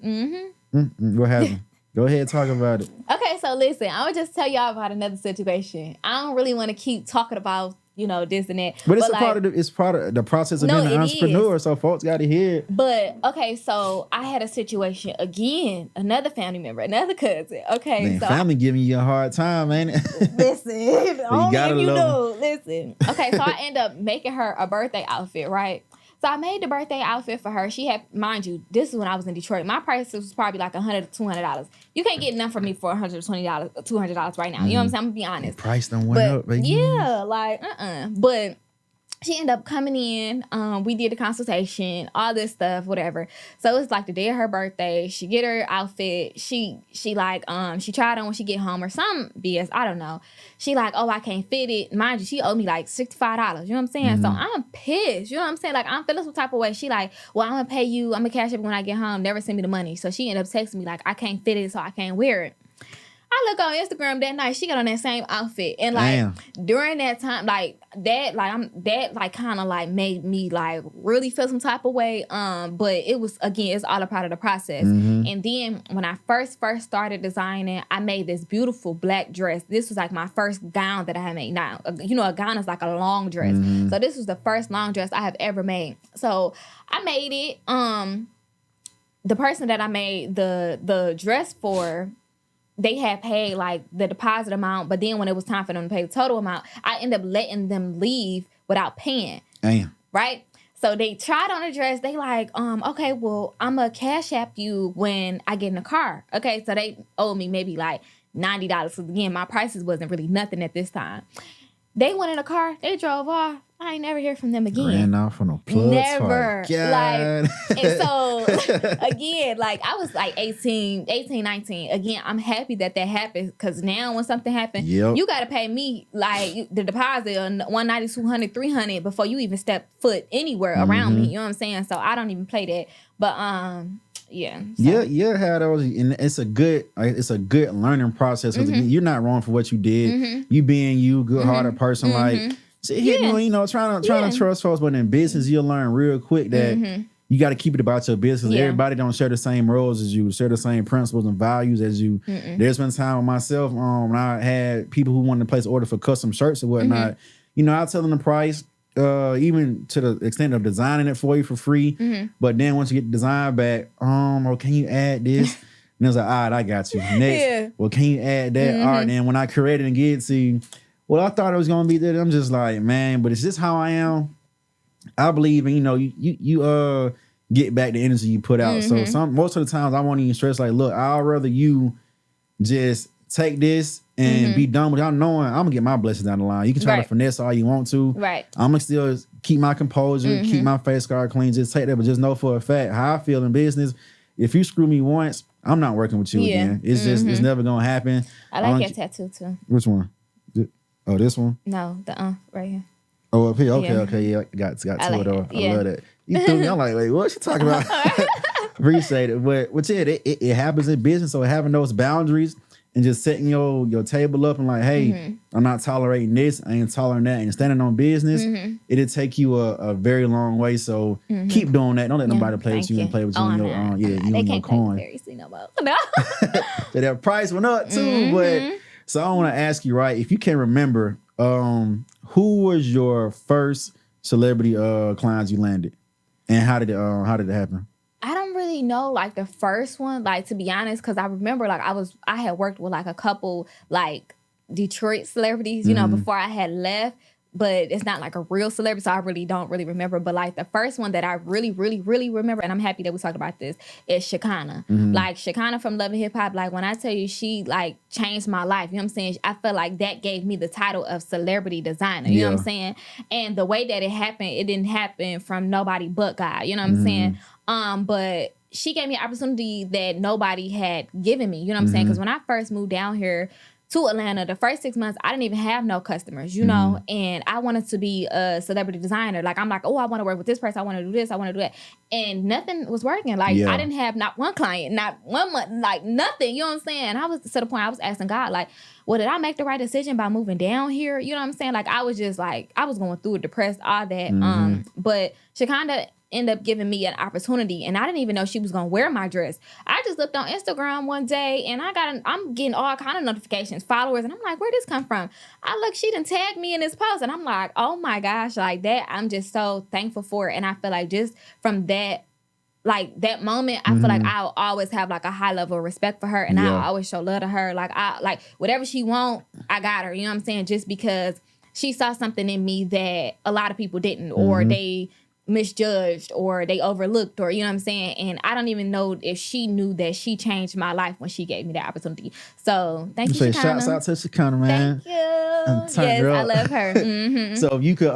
What happened? Go ahead and talk about it. Okay, so listen, I would just tell y'all about another situation. I don't really want to keep talking about, you know, this and that. But it's part of the process of being an entrepreneur, so folks got to hear it. But, okay, so I had a situation, again, another family member, another cousin, okay? Man, so family giving you a hard time, ain't it? Listen, only if you know. Listen. Okay, so I end up making her a birthday outfit, right? So I made the birthday outfit for her. She had, mind you, this is when I was in Detroit. My price was probably like $100 to $200. You can't get enough from me for $120, $200 right now. You know what I'm saying? I'm gonna be honest. The price done went up, baby. Yeah, like But she ended up coming in. We did the consultation, all this stuff, whatever. So it's like the day of her birthday. She get her outfit. She tried on when she get home or some BS. I don't know. She like, oh, I can't fit it. Mind you, she owed me like $65. You know what I'm saying? So I'm pissed. You know what I'm saying? Like, I'm feeling some type of way. She like, well, I'm gonna pay you. I'm gonna cash it when I get home. Never send me the money. So she ended up texting me like, I can't fit it, so I can't wear it. I look on Instagram that night, she got on that same outfit. And like during that time, that kind of made me like really feel some type of way. But it was, again, it's all a part of the process. And then when I first started designing, I made this beautiful black dress. This was like my first gown that I had made. Now, you know, a gown is like a long dress. So this was the first long dress I have ever made. So I made it. The person that I made the dress for, they had paid like the deposit amount, but then when it was time for them to pay the total amount, I ended up letting them leave without paying. Damn. Right? So they tried on the dress. They like, okay, well, I'm going to cash app you when I get in the car. Okay, so they owed me maybe like $90. Because again, my prices wasn't really nothing at this time. They went in the car. They drove off. I ain't never hear from them again. Ran off on a plug. Never. Like, and so, again, like, I was like 18, 19. Again, I'm happy that happened because now when something happens, you got to pay me, like, the deposit on $190, $200, $300 before you even step foot anywhere around me. You know what I'm saying? So, I don't even play that. But, yeah. So. Yeah, how those, and it's a good learning process because you're not wrong for what you did. You being you, good-hearted person, like, Shit hit me, trying to trust folks, but in business, you'll learn real quick that you got to keep it about your business. Yeah. Everybody don't share the same roles as you, share the same principles and values as you. There's been time with myself when I had people who wanted to place order for custom shirts or whatnot. I'll tell them the price, even to the extent of designing it for you for free. But then once you get the design back, or can you add this? And it's like, all right, I got you. Next, well, can you add that? All right, then when I create it and get it to you, well, I thought it was gonna be that. I'm just like, man, but it's just how I am. I believe in, you get back the energy you put out. So most of the times I won't even stress, like, look, I'd rather you just take this and be done with it. I'm knowing I'm gonna get my blessings down the line. You can try to finesse all you want to. Right. I'm gonna still keep my composure, keep my face guard clean, just take that, but just know for a fact how I feel in business. If you screw me once, I'm not working with you again. It's just, it's never gonna happen. I like your tattoo too. Which one? Oh, this one? No, the right here. Oh, up here. Okay, yeah. Got two of those. I love that. You threw me. I'm like, wait, what's she talking about? Appreciate it. But yeah, it happens in business. So having those boundaries and just setting your table up and like, hey, I'm not tolerating this. I ain't tolerating that. And standing on business, it'll take you a very long way. So keep doing that. Don't let nobody play with you and play with you and your you and your coin. No. So that price went up too. But so I want to ask you, right? If you can remember, who was your first celebrity clients you landed, and how did it happen? I don't really know like the first one, like to be honest, because I remember like I had worked with like a couple like Detroit celebrities, before I had left, but it's not like a real celebrity, so I really don't remember. But like the first one that I really remember, and I'm happy that we talked about this, is Shekinah. Like Shekinah from Love and Hip Hop. Like when I tell you she like changed my life, you know what I'm saying? I felt like that gave me the title of celebrity designer, you know what I'm saying? And the way that it happened, it didn't happen from nobody but God, you know what I'm saying? But she gave me an opportunity that nobody had given me, you know what I'm saying? Because when I first moved down here to Atlanta, the first 6 months, I didn't even have no customers, you know, and I wanted to be a celebrity designer. Like, I'm like, oh, I want to work with this person. I want to do this. I want to do that. And nothing was working. Like, I didn't have not one client, not 1 month, like nothing, you know what I'm saying? I was to the point I was asking God, like, well, did I make the right decision by moving down here? You know what I'm saying? Like, I was just like, I was going through it, depressed, all that. But Shekinah ended up giving me an opportunity, and I didn't even know she was gonna wear my dress. I just looked on Instagram one day, and I'm getting all kind of notifications, followers, and I'm like, where'd this come from? I look, she done tagged me in this post, and I'm like, oh my gosh, like that. I'm just so thankful for it, and I feel like just from that, like that moment, I feel like I'll always have like a high level of respect for her, and I'll always show love to her. Like I like whatever she want, I got her. You know what I'm saying? Just because she saw something in me that a lot of people didn't, or they misjudged, or they overlooked, or you know what I'm saying? And I don't even know if she knew that she changed my life when she gave me that opportunity. So thank you, Shekinah. Shouts out to Shekinah, man. Thank you. Yes, I love her. So if you could,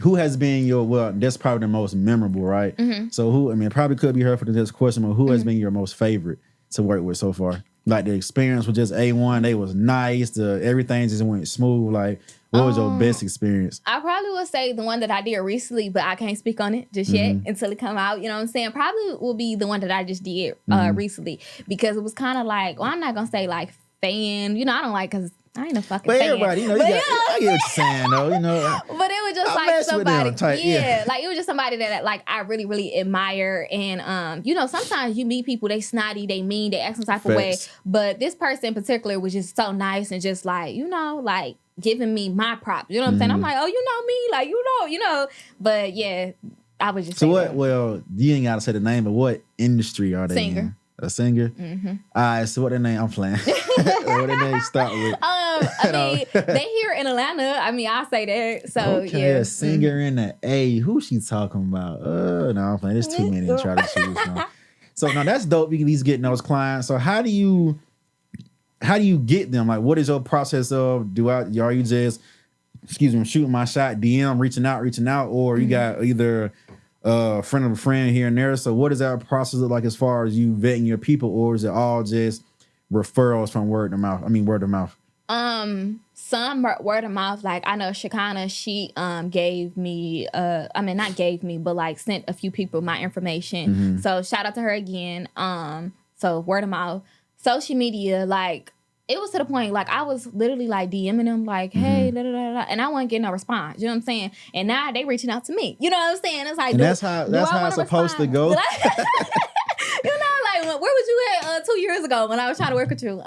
who has been your, that's probably the most memorable, right? So who, I mean, it probably could be her for this question, but who has been your most favorite to work with so far? Like the experience was just A1, they was nice, everything just went smooth. Like, what was your best experience? I probably would say the one that I did recently, but I can't speak on it just yet until it come out. You know what I'm saying? Probably will be the one that I just did recently, because it was kind of like, well, I'm not gonna say like fan. You know, I don't like, because I ain't a fucking fan. Everybody, you know, I get what you're saying though. You know, but it was just like somebody, like it was just somebody that like I really admire. And you know, sometimes you meet people, they snotty, they mean, they act some type of way, but this person in particular was just so nice and just like, you know, like giving me my props. You know what I'm saying? I'm like, oh, you know me, like you know. But yeah, I was just. So what? Well, you ain't gotta say the name, but what industry are they Singer. in? A singer? All right, so what their name? I'm playing. What their name start with? I mean, they here in Atlanta. I mean, I say that. So okay, a singer in the A. Who she talking about? No, I'm playing. There's too many to try to choose from. So now that's dope. You can at least get those clients. So how do you get them? Like, what is your process of? Are you just, shooting my shot, DM, reaching out, or you got either a friend of a friend here and there? So what does that process look like as far as you vetting your people, or is it all just referrals from word of mouth? I mean, word of mouth. Some word of mouth. Like I know Shekinah, she gave me not gave me, but like sent a few people my information. So shout out to her again. So word of mouth. Social media, like it was to the point, like, I was literally, like, DMing them, like, hey, da, da, da, da, and I wasn't getting no response. You know what I'm saying? And now they reaching out to me. You know what I'm saying? It's like, and that's how it's supposed to go. You know, like, where was you at 2 years ago when I was trying to work with you?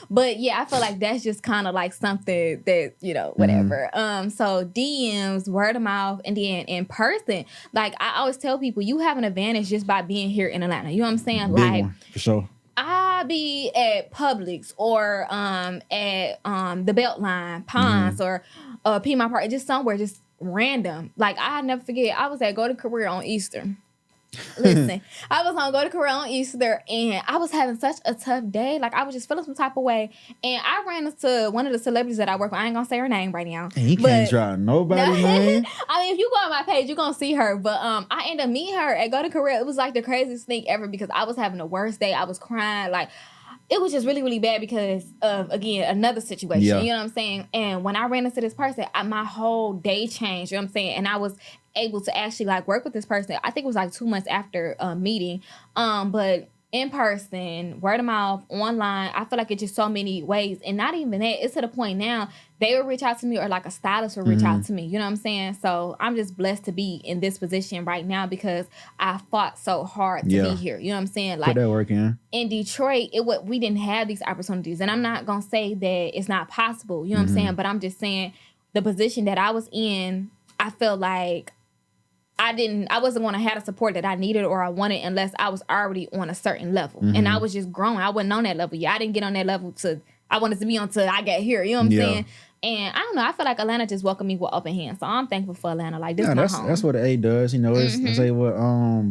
But yeah, I feel like that's just kind of like something that, you know, whatever. So DMs, word of mouth, and then in person, like, I always tell people, you have an advantage just by being here in Atlanta. You know what I'm saying? Big like, one, for sure. I be at Publix or at the Beltline, Ponds, or Piedmont Park, just somewhere, just random. Like, I never forget, I was at Golden Career on Easter. Listen, I was on Golden Career on Easter, and I was having such a tough day. Like, I was just feeling some type of way, and I ran into one of the celebrities that I work with. I ain't gonna say her name right now. And you can't drop nobody, man. I mean, if you go on my page, you're gonna see her. But I ended up meeting her at Golden Career. It was like the craziest thing ever because I was having the worst day. I was crying, like, it was just really, really bad because of, again, another situation. Yeah. You know what I'm saying? And when I ran into this person, my whole day changed. You know what I'm saying? And I was able to actually, like, work with this person. I think it was like 2 months after meeting. But in person, word of mouth, online, I feel like it's just so many ways. And not even that, it's to the point now they will reach out to me, or like a stylist will reach out to me. You know what I'm saying? So I'm just blessed to be in this position right now because I fought so hard to be here. You know what I'm saying? Like, put that work in Detroit, we didn't have these opportunities. And I'm not going to say that it's not possible. You know what I'm saying? But I'm just saying the position that I was in, I felt like I wasn't going to have the support that I needed or I wanted unless I was already on a certain level. And I was just growing. I wasn't on that level yet. I didn't get on that level I wanted to be on till I got here. You know what I'm saying? And I don't know. I feel like Atlanta just welcomed me with open hands. So I'm thankful for Atlanta. Like, this is my home. That's what the A does. You know, it's say what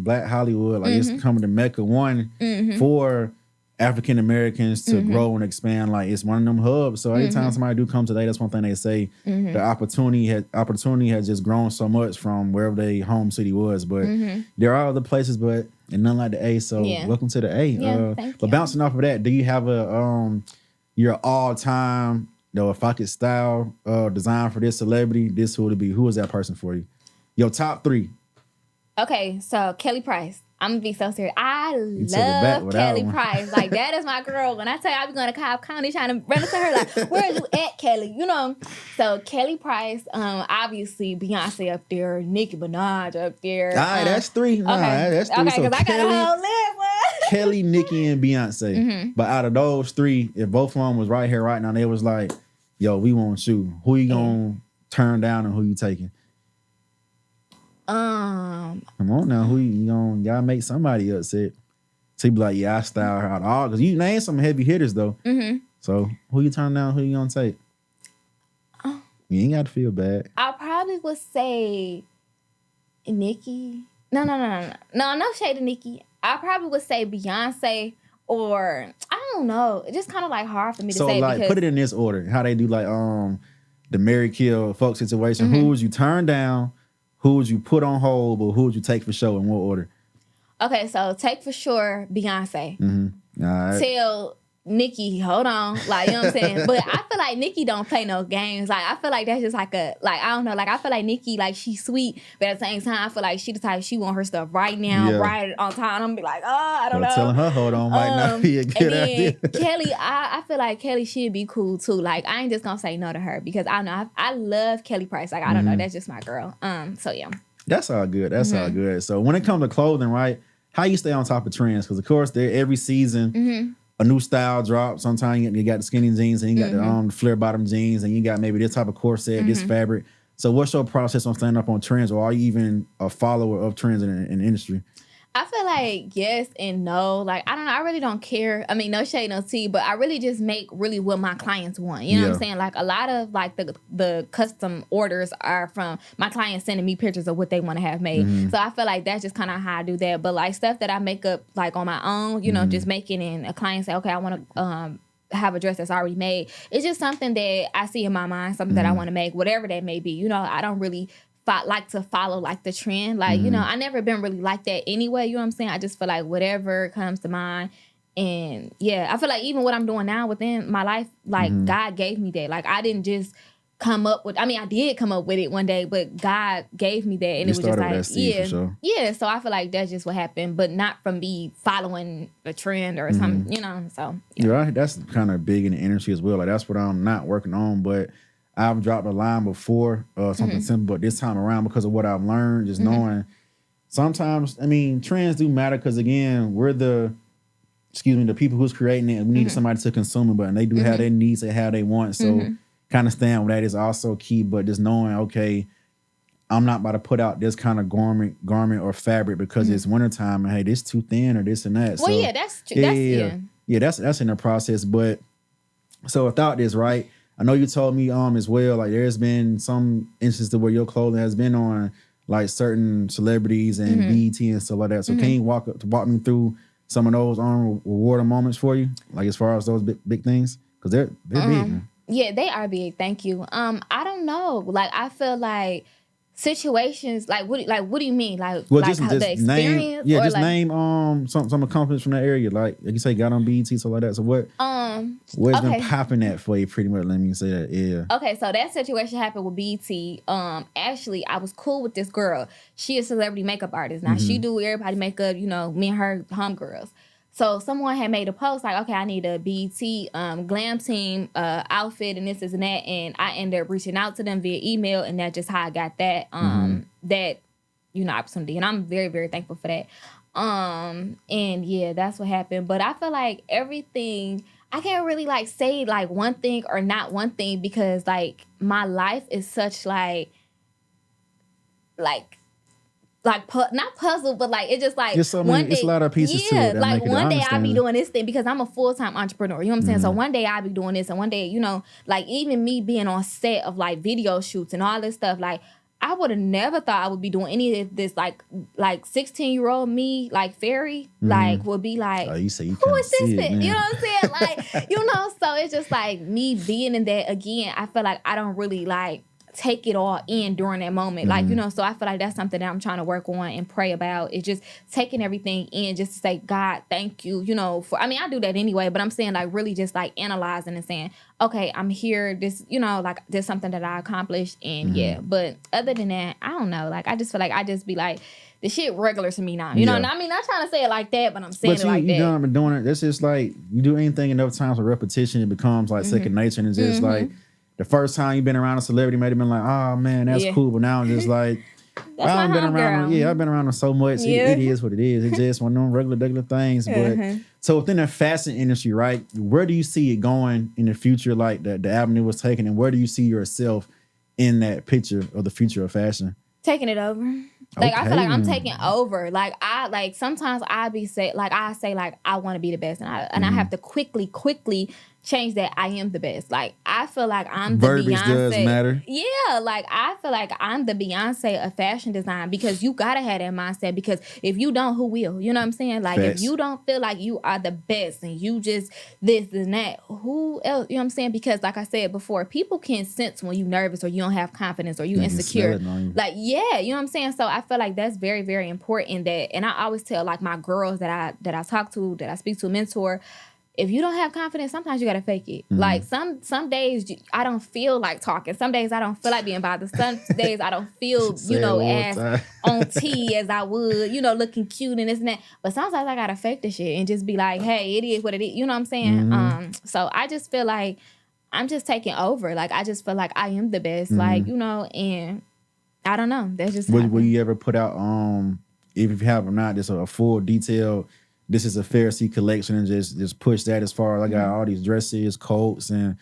Black Hollywood, like, it's coming to Mecca. One, for African Americans to grow and expand. Like, it's one of them hubs. So anytime somebody do come today, that's one thing they say. The opportunity has just grown so much from wherever their home city was. But there are other places, but and none like the A. So welcome to the A. Thank you. But bouncing off of that, do you have your all-time, if I could style design for this celebrity, this who would it be? Who is that person for you? Your top 3. Okay, so Kelly Price. I'm gonna be so serious. I love Kelly Price. Like, that is my girl. When I tell you I be going to Cobb County trying to run into her, like, where are you at, Kelly? You know? So Kelly Price, obviously Beyonce up there, Nicki Minaj up there. All right, that's 3. Nah, okay. That's 3. Okay, because I got a whole list. Kelly, Nicki, and Beyonce. But out of those 3, if both of them was right here right now, they was like, yo, we want you. Who you gonna turn down and who you taking? Come on now, who you gonna gotta make somebody upset? So you be like, yeah, I style her out of all, because you name some heavy hitters though. So who you turn down? Who you gonna take? You ain't got to feel bad. I probably would say Nicki. No shade to Nicki. I probably would say Beyonce, or I don't know. It's just kind of like hard for me to say. So like, put it in this order. How they do like the Mary Kill folk situation. Who would you turn down? Who would you put on hold, or who would you take for show, in what order? Okay, so take for sure Beyonce. All right. Tell Nicki, hold on. Like, you know what I'm saying? But I feel like Nicki don't play no games. Like, I feel like that's just like I don't know. Like, I feel like Nicki, like, she's sweet, but at the same time, I feel like she the type, she want her stuff right now, right on time. I'm gonna be like, I don't know. Telling her hold on might not be a good idea. Kelly, I feel like Kelly should be cool too. Like, I ain't just gonna say no to her because I know I love Kelly Price. Like, I don't know, that's just my girl. So yeah. That's all good. That's all good. So when it comes to clothing, right? How you stay on top of trends? Because of course, every season. A new style drop. Sometimes you got the skinny jeans and you got the flare bottom jeans and you got maybe this type of corset, this fabric. So what's your process on standing up on trends, or are you even a follower of trends in the industry? I feel like yes and no. Like, I don't know. I really don't care. I mean, no shade, no tea, but I really just make really what my clients want. You know what I'm saying? Like, a lot of like the custom orders are from my clients sending me pictures of what they want to have made. So I feel like that's just kind of how I do that. But like stuff that I make up like on my own, you know, just making, and a client say, okay, I want to have a dress that's already made. It's just something that I see in my mind, something that I want to make, whatever that may be. You know, I don't really like to follow like the trend. Like, you know, I never been really like that anyway. You know what I'm saying? I just feel like whatever comes to mind. And yeah, I feel like even what I'm doing now within my life, like God gave me that. Like, I didn't just come up with. I mean, I did come up with it one day, but God gave me that, and it was just like, for sure. yeah. So I feel like that's just what happened, but not from me following a trend or something, you know. So yeah, that's kind of big in the industry as well. Like that's what I'm not working on, but I've dropped a line before, something simple, but this time around because of what I've learned, just knowing. Sometimes, I mean, trends do matter because again, we're the people who's creating it. We need somebody to consume it, but they do have their needs and how they want. So. Kind of stand with that is also key, but just knowing, okay, I'm not about to put out this kind of garment or fabric because it's wintertime and hey, this too thin or this and that. Well, so, yeah, that's true. That's in the process. But so without this, right? I know you told me as well, like there's been some instances where your clothing has been on like certain celebrities and BET and stuff like that. So can you walk me through some of those rewarding moments for you, like as far as those big things? Because they're big, man. Yeah, they are big. Thank you. I don't know. Like, I feel like situations. Like, what do you mean? Like, well, like just the experience. Name, or just like, name some accomplishments from that area. Like you say, got on BET, stuff like that. So what's been popping that for you? Pretty much. Let me say that. Yeah. Okay, so that situation happened with BET. Actually, I was cool with this girl. She a celebrity makeup artist. Now she do everybody makeup. You know, me and her homegirls. So someone had made a post like, okay, I need a BET glam team outfit and this and that, and I ended up reaching out to them via email, and that's just how I got that that opportunity, and I'm very, very thankful for that. And yeah, that's what happened. But I feel like everything, I can't really like say like one thing or not one thing because like my life is such like not puzzle, but like it's just like one day, it's a lot of pieces to it. Yeah, like one day I'll be doing this thing because I'm a full-time entrepreneur. You know what I'm saying? So one day I'll be doing this, and one day, you know, like even me being on set of like video shoots and all this stuff, like I would have never thought I would be doing any of this. Like 16-year-old me, like Farridị, like would be like, you say you who is this? It, you know what I'm saying? Like, you know, so it's just like me being in that again. I feel like I don't really like take it all in during that moment. Like, you know, so I feel like that's something that I'm trying to work on and pray about. It's just taking everything in just to say, God, thank you, you know, for, I mean, I do that anyway, but I'm saying like really just like analyzing and saying, okay, I'm here, this, you know, like there's something that I accomplished and yeah. But other than that, I don't know. Like, I just feel like I just be like, the shit regular to me now. You know, and I mean, not trying to say it like that, but I'm saying it like that. You know, I've been doing it. That's just like, you do anything enough times with repetition, it becomes like second nature, and it's just like, the first time you've been around a celebrity might have been like, oh man, that's cool. But now I'm just like, I've been around them. I've been around them so much. It is what it is. It's just one of them regular things. But so within the fashion industry, right, where do you see it going in the future? Like the avenue was taken, and where do you see yourself in that picture of the future of fashion? Taking it over. Like, I feel like I'm taking over. Like, sometimes I say I want to be the best. And I have to quickly change that I am the best. Like, I feel like I'm the Verbiage Beyonce. Does matter. Yeah, like, I feel like I'm the Beyonce of fashion design because you got to have that mindset because if you don't, who will? You know what I'm saying? Like, if you don't feel like you are the best and you just this and that, who else? You know what I'm saying? Because like I said before, people can sense when you nervous or you don't have confidence or you insecure. Like, yeah, you know what I'm saying? So I feel like that's very, very important that, and I always tell like my girls that I talk to, that I speak to, mentor, if you don't have confidence, sometimes you gotta fake it. Like some days I don't feel like talking. Some days I don't feel like being bothered. Some days I don't feel, you know, as on T as I would, you know, looking cute and this and that. But sometimes I gotta fake the shit and just be like, hey, it is what it is. You know what I'm saying? So I just feel like I'm just taking over. Like I just feel like I am the best. Like, you know, and I don't know. That's just will you ever put out if you have or not, just a full detailed, this is a Farridị collection, and just push that as far as I got all these dresses, coats, and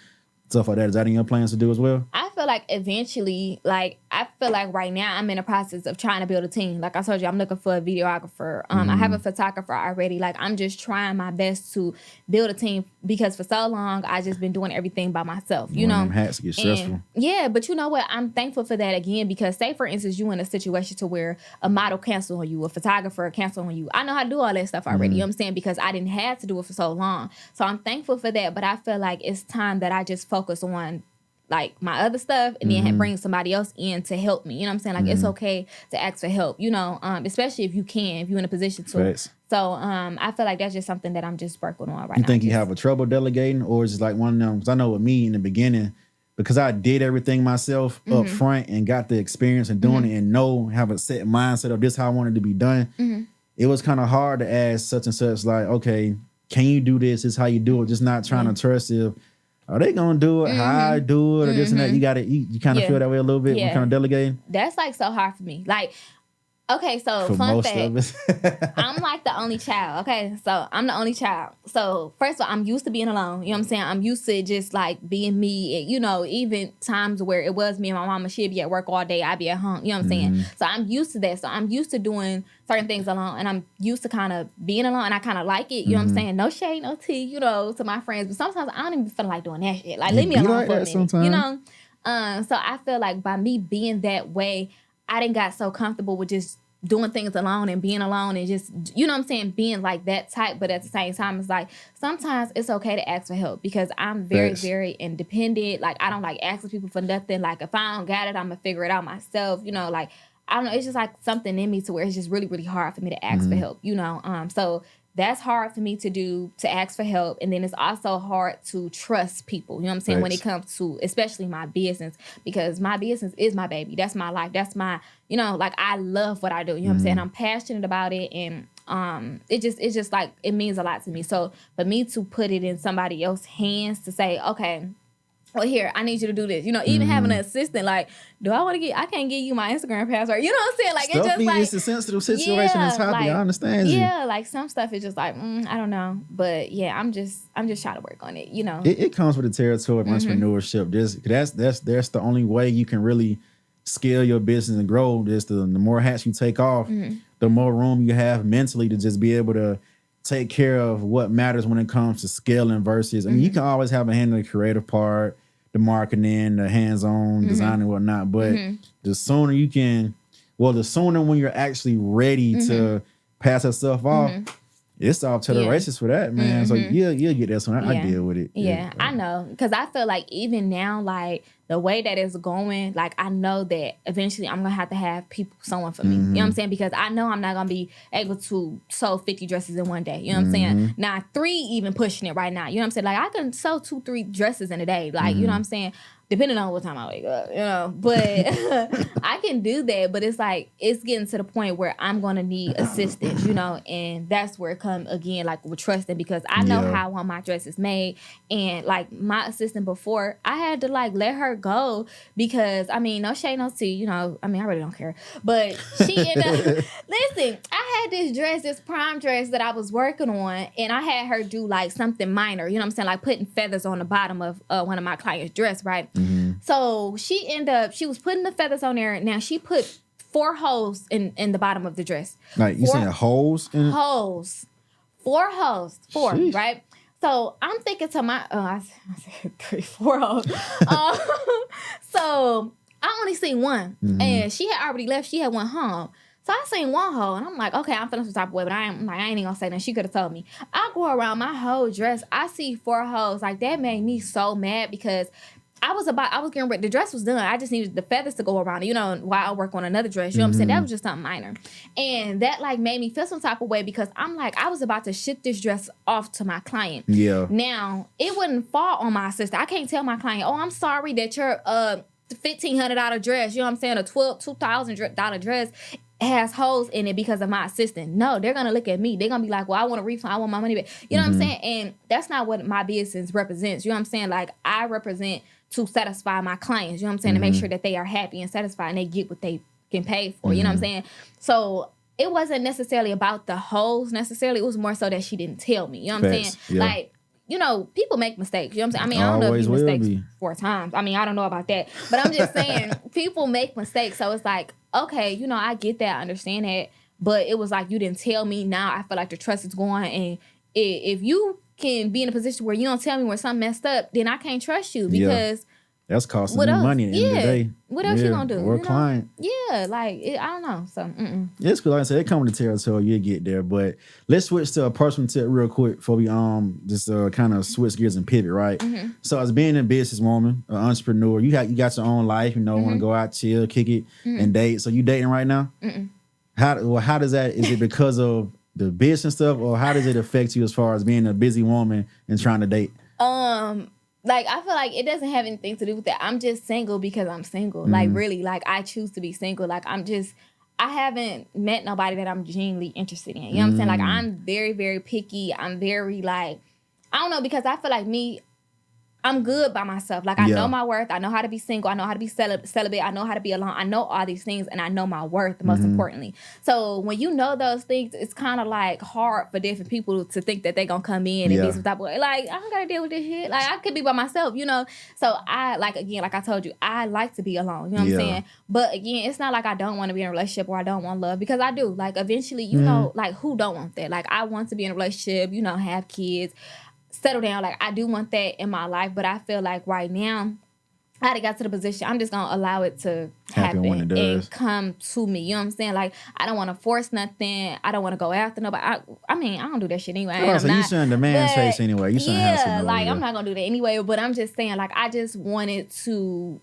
stuff like that. Is that in your plans to do as well? I feel like eventually, like, I feel like right now I'm in the process of trying to build a team. Like I told you, I'm looking for a videographer. I have a photographer already. Like, I'm just trying my best to build a team because for so long, I just been doing everything by myself, you know? Them hats get stressful. Yeah, but you know what? I'm thankful for that again because say, for instance, you in a situation to where a model cancel on you, a photographer cancel on you. I know how to do all that stuff already, you know what I'm saying? Because I didn't have to do it for so long. So I'm thankful for that, but I feel like it's time that I just focus on like my other stuff and then bring somebody else in to help me. You know what I'm saying? Like it's okay to ask for help, you know, especially if you're in a position to. Facts. So I feel like that's just something that I'm just working on right now. You think you have a trouble delegating, or is it like one of them? Because I know with me in the beginning, because I did everything myself up front and got the experience and doing it and have a set mindset of this how I wanted to be done. It was kind of hard to ask such and such like, okay, can you do this? This is how you do it. Just not trying to trust if are they gonna do it? How I do it or this and that? You kind of feel that way a little bit when kind of delegating. That's like so hard for me. Like, okay, so for fun most fact, of us. I'm like the only child. Okay, so I'm the only child. So first of all, I'm used to being alone. You know what I'm saying? I'm used to just like being me. And, you know, even times where it was me and my mama, she'd be at work all day, I'd be at home. You know what I'm saying? So I'm used to that. So I'm used to doing certain things alone, and I'm used to kind of being alone, and I kind of like it. You know what I'm saying? No shade, no tea. You know, to my friends, but sometimes I don't even feel like doing that shit. Like leave me alone like for a minute. Sometimes. You know? So I feel like by me being that way, I didn't got so comfortable with just doing things alone and being alone and just, you know what I'm saying, being like that type. But at the same time, it's like sometimes it's okay to ask for help because I'm very, very independent. Like I don't like asking people for nothing. Like if I don't got it, I'm gonna figure it out myself. You know, like I don't know. It's just like something in me to where it's just really, really hard for me to ask for help. You know, so that's hard for me to do, to ask for help. And then it's also hard to trust people, you know what I'm saying, when it comes to especially my business, because my business is my baby. That's my life. That's my, you know, like I love what I do. You know what I'm saying? I'm passionate about it. And it's just like, it means a lot to me. So for me to put it in somebody else's hands to say, okay, well, here, I need you to do this. You know, even having an assistant, like, I can't give you my Instagram password. You know what I'm saying? Like, stuff it's just like, it's a sensitive situation. It's happy. like, I understand you. Yeah, like some stuff is just like, I don't know. But yeah, I'm just trying to work on it, you know. It comes with the territory of entrepreneurship. That's the only way you can really scale your business and grow. Just the more hats you take off, the more room you have mentally to just be able to take care of what matters when it comes to scaling versus, I mean, you can always have a hand in the creative part, the marketing, the hands-on design and whatnot. But the sooner you can, the sooner when you're actually ready to pass that stuff off, it's off to the races for that, man. So you'll get that soon. I deal with it. Yeah, I know. Because I feel like even now, like the way that it's going, like I know that eventually I'm going to have people sewing for me. You know what I'm saying? Because I know I'm not going to be able to sew 50 dresses in one day. You know what I'm saying? Now 3 even pushing it right now. You know what I'm saying? Like I can sew 2-3 dresses in a day. Like, you know what I'm saying? Depending on what time I wake up, you know. But I can do that. But it's like, it's getting to the point where I'm going to need assistance, you know. And that's where it comes again, like with trusting. Because I know how I want my dresses made. And like my assistant before, I had to like let her go. Because, I mean, no shade, no tea, you know. I mean, I really don't care. But she ended up, listen, I had this prom dress that I was working on. And I had her do like something minor, you know what I'm saying? Like putting feathers on the bottom of one of my clients' dress, right? So she was putting the feathers on there. Now she put 4 holes in the bottom of the dress. Like you saying holes? Holes. 4 holes. 4, Sheesh. right? So I'm thinking to I said 3, 4 holes. So I only seen 1. And she had already left. She had went home. So I seen 1 hole, and I'm like, okay, I'm feeling some type of way, but I ain't even gonna say nothing. She could have told me. I go around my whole dress. I see 4 holes. Like that made me so mad because I was getting ready. The dress was done. I just needed the feathers to go around it, you know, while I work on another dress. You know what I'm saying? That was just something minor. And that like made me feel some type of way because I'm like, I was about to ship this dress off to my client. Yeah. Now, it wouldn't fall on my sister. I can't tell my client, oh, I'm sorry that your $1,500 dress, you know what I'm saying, a $2,000 dress has holes in it because of my assistant. No, they're going to look at me. They're going to be like, well, I want a refund. I want my money back. You know what I'm saying? And that's not what my business represents. You know what I'm saying? Like, I represent to satisfy my clients. You know what I'm saying? To make sure that they are happy and satisfied and they get what they can pay for. You know what I'm saying? So it wasn't necessarily about the holes necessarily. It was more so that she didn't tell me. You know what I'm saying? Yeah. Like, you know, people make mistakes. You know what I'm saying? I mean, I don't know if you mistakes 4 times. I mean, I don't know about that. But I'm just saying, people make mistakes. So it's like, okay, you know, I get that. I understand that. But it was like, you didn't tell me. Now I feel like the trust is gone. And if you can be in a position where you don't tell me when something messed up, then I can't trust you because that's costing you money at the end of the day. What else you gonna do? Or a client. Yeah, like I don't know. So it's cool. Like I said, it comes with the territory. You'll get there. But let's switch to a personal tip real quick before we just kind of switch gears and pivot, right? So as being a businesswoman, an entrepreneur, you got your own life. You know, want to go out, chill, kick it, and date. So you dating right now? How does that? Is it because of the business stuff, or how does it affect you as far as being a busy woman and trying to date? like, I feel like it doesn't have anything to do with that. I'm just single because I'm single. Like, really, like, I choose to be single. Like, I haven't met nobody that I'm genuinely interested in. You know what I'm saying? Like, I'm very, very picky. I'm very, like, I don't know, because I feel like I'm good by myself. Like, I know my worth. I know how to be single. I know how to be celibate. I know how to be alone. I know all these things, and I know my worth, most importantly. So when you know those things, it's kind of like hard for different people to think that they're going to come in and be some type of way. Like, I don't got to deal with this shit. Like, I could be by myself, you know? So I, like, again, like I told you, I like to be alone. You know what I'm saying? But again, it's not like I don't want to be in a relationship or I don't want love, because I do. Like, eventually, you know, like, who don't want that? Like, I want to be in a relationship, you know, have kids, settle down. Like, I do want that in my life, but I feel like right now I had got to the position, I'm just gonna allow it to happen and come to me. You know what I'm saying? Like, I don't want to force nothing. I don't want to go after nobody. I mean, I don't do that shit anyway. You shouldn't demand chase anyway. You shouldn't have to. Like, I'm not gonna do that anyway. But I'm just saying, like, I just wanted to.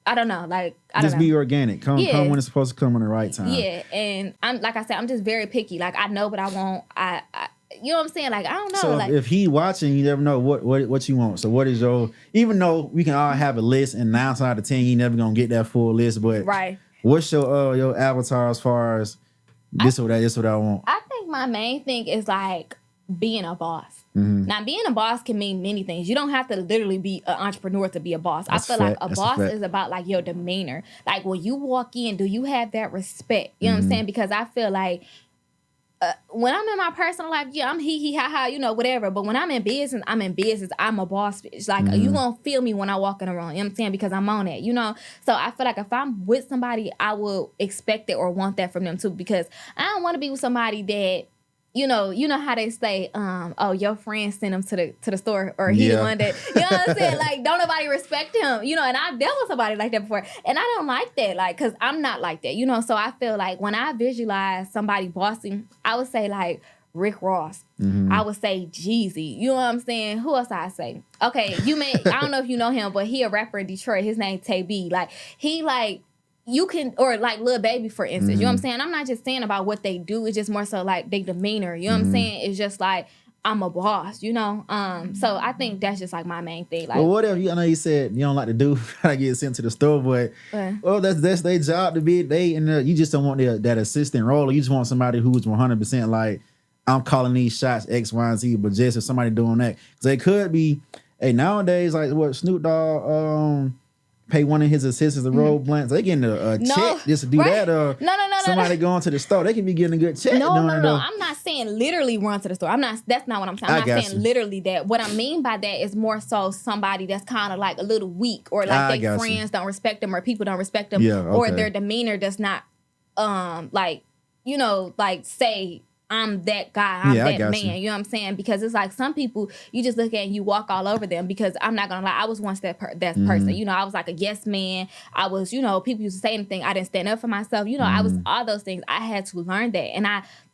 I don't know, like, just be organic. Come when it's supposed to come in the right time. Yeah, and I'm, like I said, I'm just very picky. Like, I know what I want. I you know what I'm saying? Like, I don't know. So like, if he watching, you never know what you want. So what is your, even though we can all have a list and 9 out of 10, you never gonna get that full list, but what's your avatar as far as this or that, this or that I want? I think my main thing is like being a boss. Now, being a boss can mean many things. You don't have to literally be an entrepreneur to be a boss. I feel like a boss is about like your demeanor. Like, when you walk in, do you have that respect? You know what I'm saying? Because I feel like when I'm in my personal life, I'm hee ha ha, you know, whatever. But when I'm in business, I'm a boss bitch. Like, you gonna feel me when I walk in the room. You know what I'm saying? Because I'm on it, you know? So I feel like if I'm with somebody, I will expect it or want that from them too. Because I don't want to be with somebody that, you know how they say, oh, your friend sent him to the store, or he the one that, you know what I'm saying? Like, don't nobody respect him, you know? And I've dealt with somebody like that before, and I don't like that, like, because I'm not like that, you know? So I feel like when I visualize somebody bossing, I would say like Rick Ross. I would say Jeezy. You know what I'm saying? Who else I say? Okay, I don't know if you know him, but he a rapper in Detroit. His name Tay B. Like, he like, you can, or like Lil Baby, for instance, you know what I'm saying? I'm not just saying about what they do. It's just more so like their demeanor, you know what I'm saying? It's just like, I'm a boss, you know? So I think that's just like my main thing. Like, well, whatever, I know you said you don't like to do, I get sent to the store, but well, that's their job to be, you just don't want that assistant role. You just want somebody who's 100% like, I'm calling these shots X, Y, and Z, but just if somebody doing that. Because they could be, nowadays, like what Snoop Dogg, pay one of his assistants the road blunts. They getting a check just to do that. Somebody going to the store, they can be getting a good check. No. I'm not saying literally run to the store. That's not what I'm saying. I'm not saying literally that. What I mean by that is more so somebody that's kind of like a little weak, or like their friends don't respect them, or people don't respect them, or their demeanor does not, like, you know, like say, I'm that guy, I'm that man, you know what I'm saying? Because it's like some people, you just look at and you walk all over them, because I'm not gonna lie, I was once that person, you know, I was like a yes man, I was, you know, people used to say anything, I didn't stand up for myself, you know, I was all those things. I had to learn that, and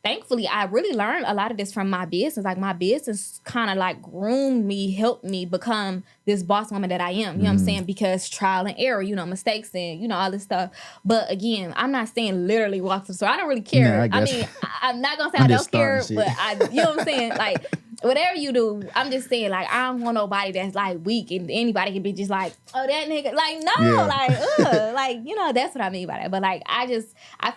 thankfully, I really learned a lot of this from my business. Like, my business kind of like groomed me, helped me become this boss woman that I am. You know what I'm saying? Because trial and error, you know, mistakes and, you know, all this stuff. But again, I'm not saying literally walk to the store. I don't really care. I mean, I'm not going to say I don't care, but you know what I'm saying? Like, whatever you do, I'm just saying, like, I don't want nobody that's like weak and anybody can be just like, oh, that nigga. Like, no, like, ugh. Like, you know, that's what I mean by that. But like, I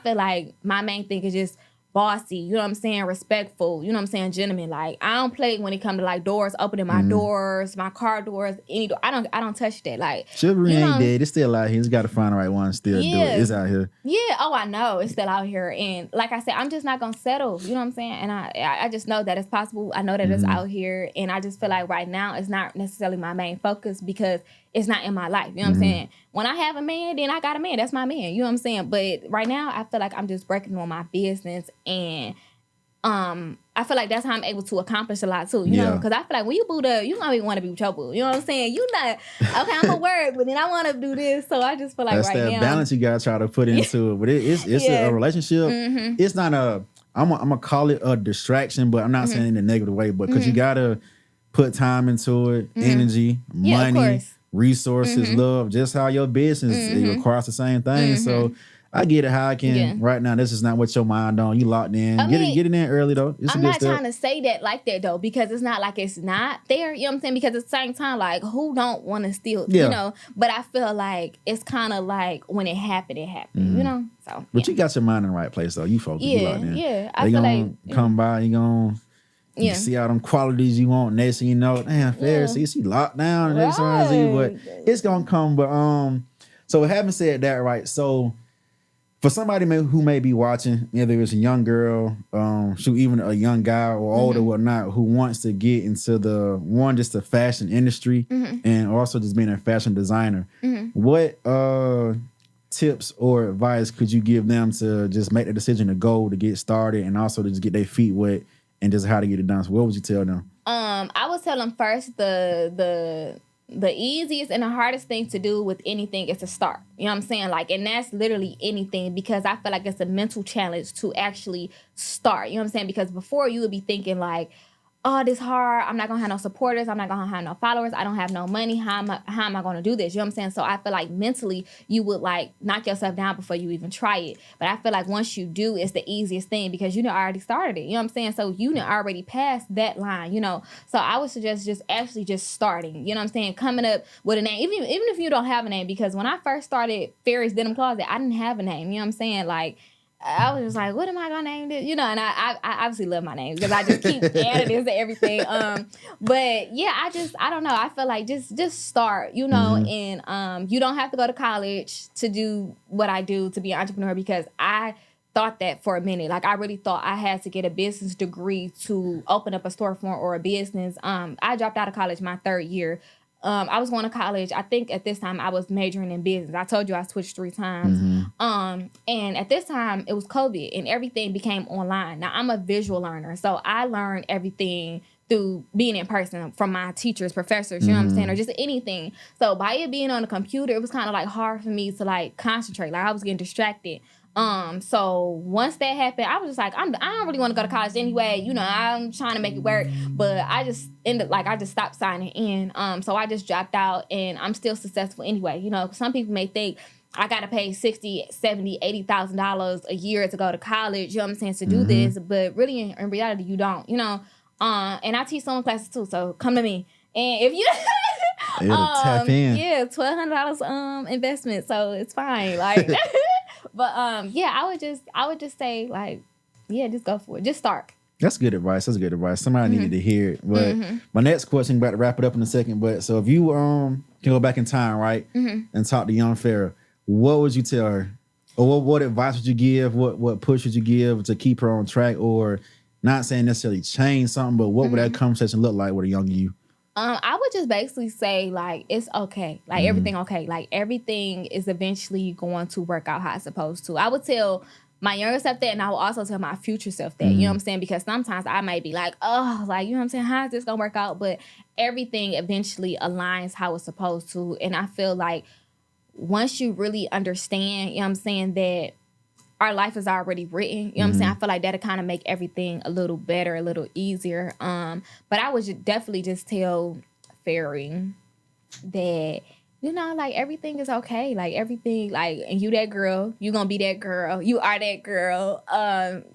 feel like my main thing is just bossy, you know what I'm saying, respectful, you know what I'm saying, gentleman. Like, I don't play when it comes to like doors, opening my doors, my car doors, any door. I don't touch that. Like, chivalry ain't dead. It's still out here. You just got to find the right one and still do it. It's out here. Yeah. Oh, I know. It's still out here. And like I said, I'm just not going to settle. You know what I'm saying? And I just know that it's possible. I know that it's out here. And I just feel like right now it's not necessarily my main focus, because it's not in my life. You know what I'm saying? When I have a man, then I got a man. That's my man. You know what I'm saying? But right now, I feel like I'm just working on my business, and I feel like that's how I'm able to accomplish a lot too. You know, because I feel like when you boot up, you don't even want to be with your boo. You know what I'm saying? You not, okay, I'm a work, but then I want to do this. So I just feel like that's right now, that's that balance you gotta try to put into it. But it's a relationship. It's not I'm gonna call it a distraction, but I'm not saying in a negative way. But because you gotta put time into it, energy, money, resources, love, just how your business it requires the same thing. So I get it how I can right now. This is not what your mind on. You locked in. Get it in early though. It's I'm not trying to say that like that though, because it's not like it's not there. You know what I'm saying? Because at the same time, like who don't want to still, you know? But I feel like it's kind of like when it happened, you know? So but you got your mind in the right place though. You focus. You locked in. Yeah. I feel like come by, you gonna see all them qualities you want. Next thing you know, damn, Pharisee, she locked down and X, Y, and Z, but it's gonna come. But so having said that, right? So for somebody who may be watching, whether it's a young girl, even a young guy or older, whatnot, who wants to get into just the fashion industry and also just being a fashion designer, what tips or advice could you give them to just make the decision to go to get started and also to just get their feet wet and just how to get it done? So what would you tell them? I would tell them first the easiest and the hardest thing to do with anything is to start. You know what I'm saying? Like, and that's literally anything, because I feel like it's a mental challenge to actually start. You know what I'm saying? Because before you would be thinking like, oh, this hard. I'm not going to have no supporters. I'm not going to have no followers. I don't have no money. How am I going to do this? You know what I'm saying? So I feel like mentally you would like knock yourself down before you even try it. But I feel like once you do, it's the easiest thing because you know already started it. You know what I'm saying? So you know already passed that line, you know. So I would suggest just starting. You know what I'm saying? Coming up with a name, even if you don't have a name, because when I first started FarriÄ's Denim Closet, I didn't have a name. You know what I'm saying? Like, I was just like, what am I gonna name this? You know, and I obviously love my name because I just keep adding this to everything. But yeah, I don't know. I feel like just start, you know, and you don't have to go to college to do what I do to be an entrepreneur, because I thought that for a minute. Like I really thought I had to get a business degree to open up a storefront or a business. I dropped out of college my third year. I was going to college. I think at this time I was majoring in business. I told you I switched 3 times. And at this time it was COVID and everything became online. Now I'm a visual learner, so I learned everything through being in person from my teachers, professors, you know what I'm saying, or just anything. So by it being on the computer, it was kind of like hard for me to like concentrate. Like I was getting distracted. So once that happened, I was just like, I don't really want to go to college anyway. You know, I'm trying to make it work, but I just stopped signing in. So I just dropped out and I'm still successful anyway. You know, some people may think I got to pay $60,000, $70,000, $80,000 a year to go to college, you know what I'm saying, to do this. But really in reality, you don't, you know. And I teach sewing classes too, so come to me. And if you tap in. Yeah, $1,200 investment, so it's fine. Like but yeah, I would just say like, yeah, just go for it. Just start. That's good advice. Somebody needed to hear it. But my next question, about to wrap it up in a second. But so if you can go back in time, right, and talk to young FarriÄ, what would you tell her? Or what advice would you give? What push would you give to keep her on track? Or not saying necessarily change something, but what would that conversation look like with a young you? I would just basically say, like, it's okay. Like, everything okay. Like, everything is eventually going to work out how it's supposed to. I would tell my younger self that, and I will also tell my future self that, you know what I'm saying? Because sometimes I might be like, oh, like, you know what I'm saying? How is this going to work out? But everything eventually aligns how it's supposed to. And I feel like once you really understand, you know what I'm saying, that our life is already written, you know what I'm saying? I feel like that'll kind of make everything a little better, a little easier. But I would definitely just tell FarriÄ that, you know, like, everything is okay. Like, everything, like, and you that girl, you gonna be that girl. You are that girl.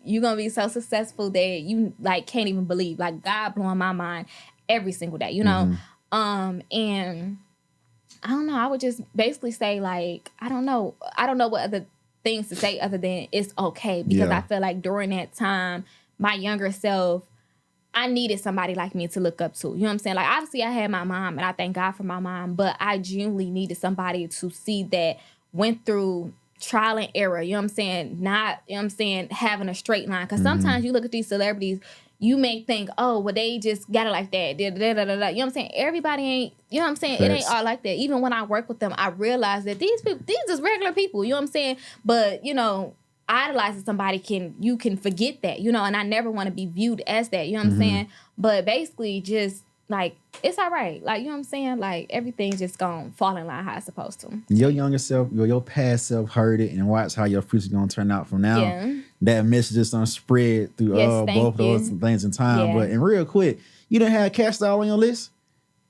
You gonna be so successful that you, like, can't even believe. Like, God blowing my mind every single day, you know? And I don't know. I would just basically say, like, I don't know what other things to say other than it's okay, because I feel like during that time, my younger self, I needed somebody like me to look up to. You know what I'm saying? Like, obviously I had my mom and I thank God for my mom, but I genuinely needed somebody to see that went through trial and error, you know what I'm saying? Not, you know what I'm saying, having a straight line. Because sometimes you look at these celebrities, you may think, oh, well, they just got it like that. You know what I'm saying? Everybody ain't, you know what I'm saying? Facts. It ain't all like that. Even when I work with them, I realize that these is regular people, you know what I'm saying? But, you know, idolizing somebody you can forget that, you know, and I never want to be viewed as that, you know what I'm saying? But basically just, like, it's all right. Like, you know what I'm saying? Like, everything's just gonna fall in line how it's supposed to. Your younger self, your past self heard it and watch how your future's gonna turn out from now. Yeah. That message is gonna spread through both those things in time. Yeah. But, and real quick, you didn't have Kash all on your list?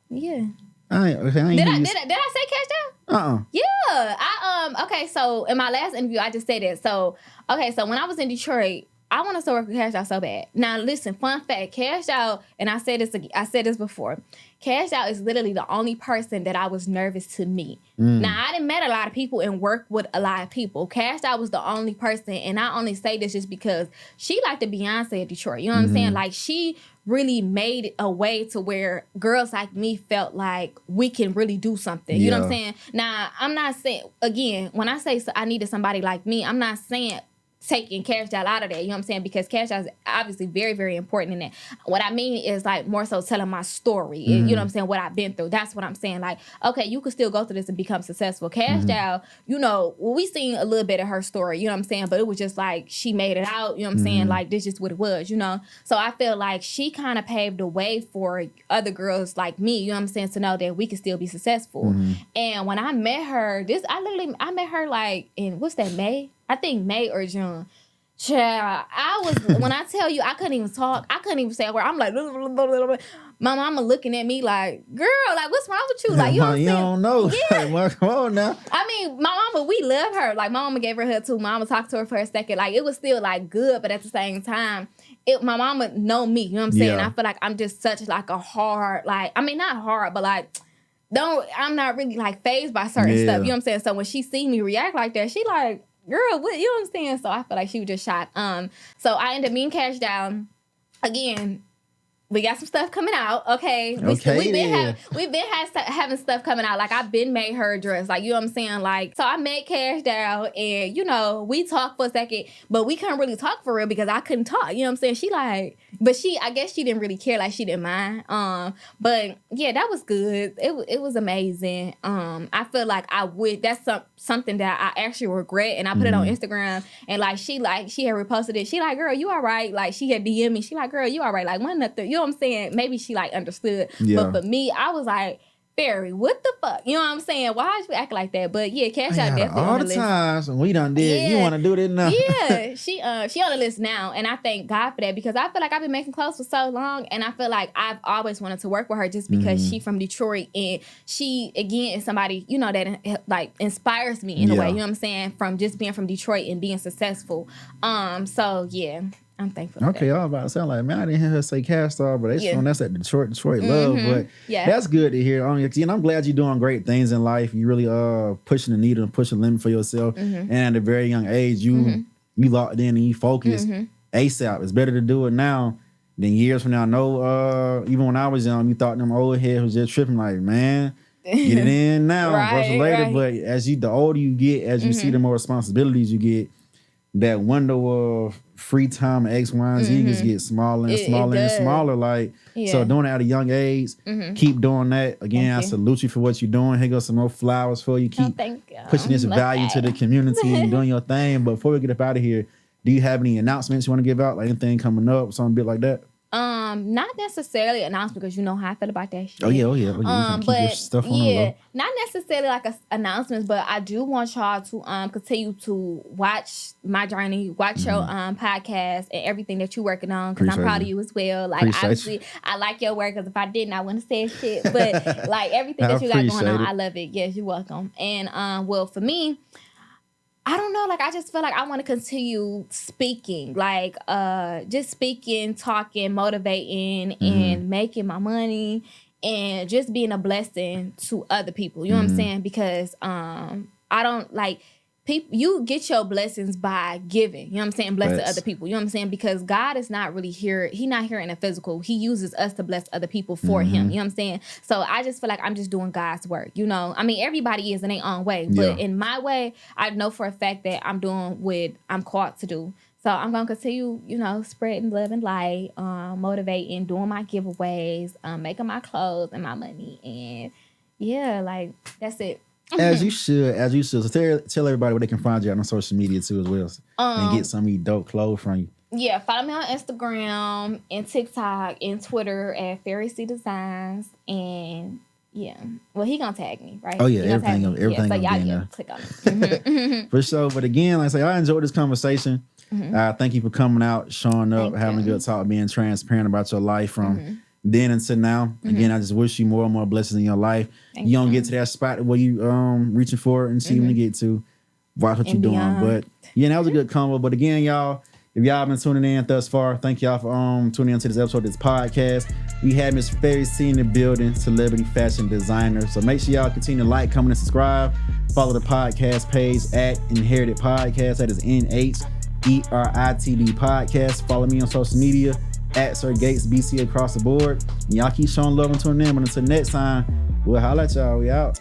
Yeah. I Did I say Cash Down? Yeah. Okay, so in my last interview, I just said it. So, okay, so when I was in Detroit, I want to start working with Cash Out so bad. Now, listen, fun fact, Cash Out, and I said this before, Cash Out is literally the only person that I was nervous to meet. Now, I done met a lot of people and worked with a lot of people. Cash Out was the only person, and I only say this just because she like the Beyonce of Detroit. You know what I'm saying? Like, she really made a way to where girls like me felt like we can really do something. You know what I'm saying? Now, I'm not saying, again, when I say I needed somebody like me, I'm not saying taking Cash out of there, you know what I'm saying? Because Cash out is obviously very, very important in that. What I mean is like more so telling my story, you know what I'm saying, what I've been through. That's what I'm saying. Like, okay, you could still go through this and become successful. Cash out, you know, we seen a little bit of her story, you know what I'm saying? But it was just like she made it out, you know what I'm saying? Like, this is what it was, you know? So I feel like she kind of paved the way for other girls like me, you know what I'm saying, to know that we could still be successful. And when I met her, I met her like in, what's that, May? I think May or June. Child, when I tell you I couldn't even talk, I couldn't even say a word. I'm like, blah, blah, blah, blah, blah. My mama looking at me like, girl, like, what's wrong with you? Like, you know what I'm saying? You don't know. Yeah. Like, come on now. I mean, my mama, we love her. Like, my mama gave her a hug too. My mama talked to her for a second. Like, it was still like good, but at the same time, my mama know me. You know what I'm saying? Yeah. I feel like I'm just such like a hard, like, I mean, not hard, but like, I'm not really like fazed by certain stuff. You know what I'm saying? So when she see me react like that, she like, girl, what, you know what I'm saying? So I feel like she was just shocked. So I ended up being Cash Down. Again, we got some stuff coming out, okay? We've been having stuff coming out. Like, I've been made her dress. Like, you know what I'm saying? Like, so I met Cash Down, and, you know, we talked for a second, but we couldn't really talk for real because I couldn't talk. You know what I'm saying? She like, but I guess she didn't really care. Like, she didn't mind. But, yeah, that was good. It was amazing. I feel like that's something that I actually regret, and I put it on Instagram, and, like, she had reposted it. She like, girl, you all right? Like, she had DM me. She like, girl, you all right? Like, one nothing. You know what I'm saying? Maybe she like understood. Yeah. But for me, I was like, Farridị, what the fuck? You know what I'm saying? Why did you act like that? But yeah, Cash out definitely all on the the list. times we done did. You want to do this now? Yeah, she on the list now, and I thank God for that because I feel like I've been making clothes for so long, and I feel like I've always wanted to work with her just because she from Detroit, and she again is somebody, you know, that like inspires me in a way. You know what I'm saying? From just being from Detroit and being successful. So yeah. I'm thankful for that. I was about to sound like, man, I didn't hear her say Cash Star, but they showing that's that Detroit love. But that's good to hear. And I'm glad you're doing great things in life. You really pushing the needle and pushing the limit for yourself. And at a very young age, you locked in and you focused ASAP. It's better to do it now than years from now. I know even when I was young, you thought them old heads was just tripping like, man, get it in now versus later. Right. But the older you get, as you see the more responsibilities you get, that window of free time X, Y, and Z just get smaller and smaller and smaller. Like, so doing it at a young age, keep doing that. Again, I salute you for what you're doing. Here goes some more flowers for you. Keep pushing this value to the community and doing your thing. But before we get up out of here, do you have any announcements you want to give out? Like anything coming up, something a bit like that? Not necessarily announcement because you know how I feel about that shit. Oh yeah. But stuff on not necessarily like announcements, but I do want y'all to continue to watch my journey, watch your podcast and everything that you're working on because I'm proud of you as well. Like obviously, I like your work because if I didn't, I wouldn't say shit. But like everything that you got going on, I love it. Yes, you're welcome. And well, for me, I don't know, like, I just feel like I want to continue speaking, like, just speaking, talking, motivating, and making my money, and just being a blessing to other people, you know what I'm saying? Because I don't, like, you get your blessings by giving, you know what I'm saying? Blessing other people, you know what I'm saying? Because God is not really here. He's not here in the physical. He uses us to bless other people for him, you know what I'm saying? So I just feel like I'm just doing God's work, you know? I mean, everybody is in their own way, but in my way, I know for a fact that I'm doing what I'm called to do. So I'm going to continue, you know, spreading love and light, motivating, doing my giveaways, making my clothes and my money. And yeah, like, that's it. As you should. So tell everybody where they can find you on social media too as well. And get some of these dope clothes from you. Yeah, follow me on Instagram and TikTok and Twitter at Farridị Designs. And yeah, well, he gonna tag me, right? Oh yeah, everything. So y'all click on it. For sure. But again, like I say, I enjoyed this conversation. Thank you for coming out, showing up, having a good talk, being transparent about your life from then until now. Again, I just wish you more and more blessings in your life. Thank you don't you. get to that spot where you reaching for it and see when you get to. Watch what you're doing. beyond. But yeah, that was a good combo. But again, y'all, if y'all been tuning in thus far, thank y'all for tuning in to this episode of this podcast. We had Miss Farridị in the building, celebrity fashion designer. So make sure y'all continue to like, comment, and subscribe. Follow the podcast page at Inherited Podcast. That is NHERITD Podcast. Follow me on social media at Sir Gates BC across the board. And y'all keep showing love and tuning in. But until next time, we'll holla at y'all. We out.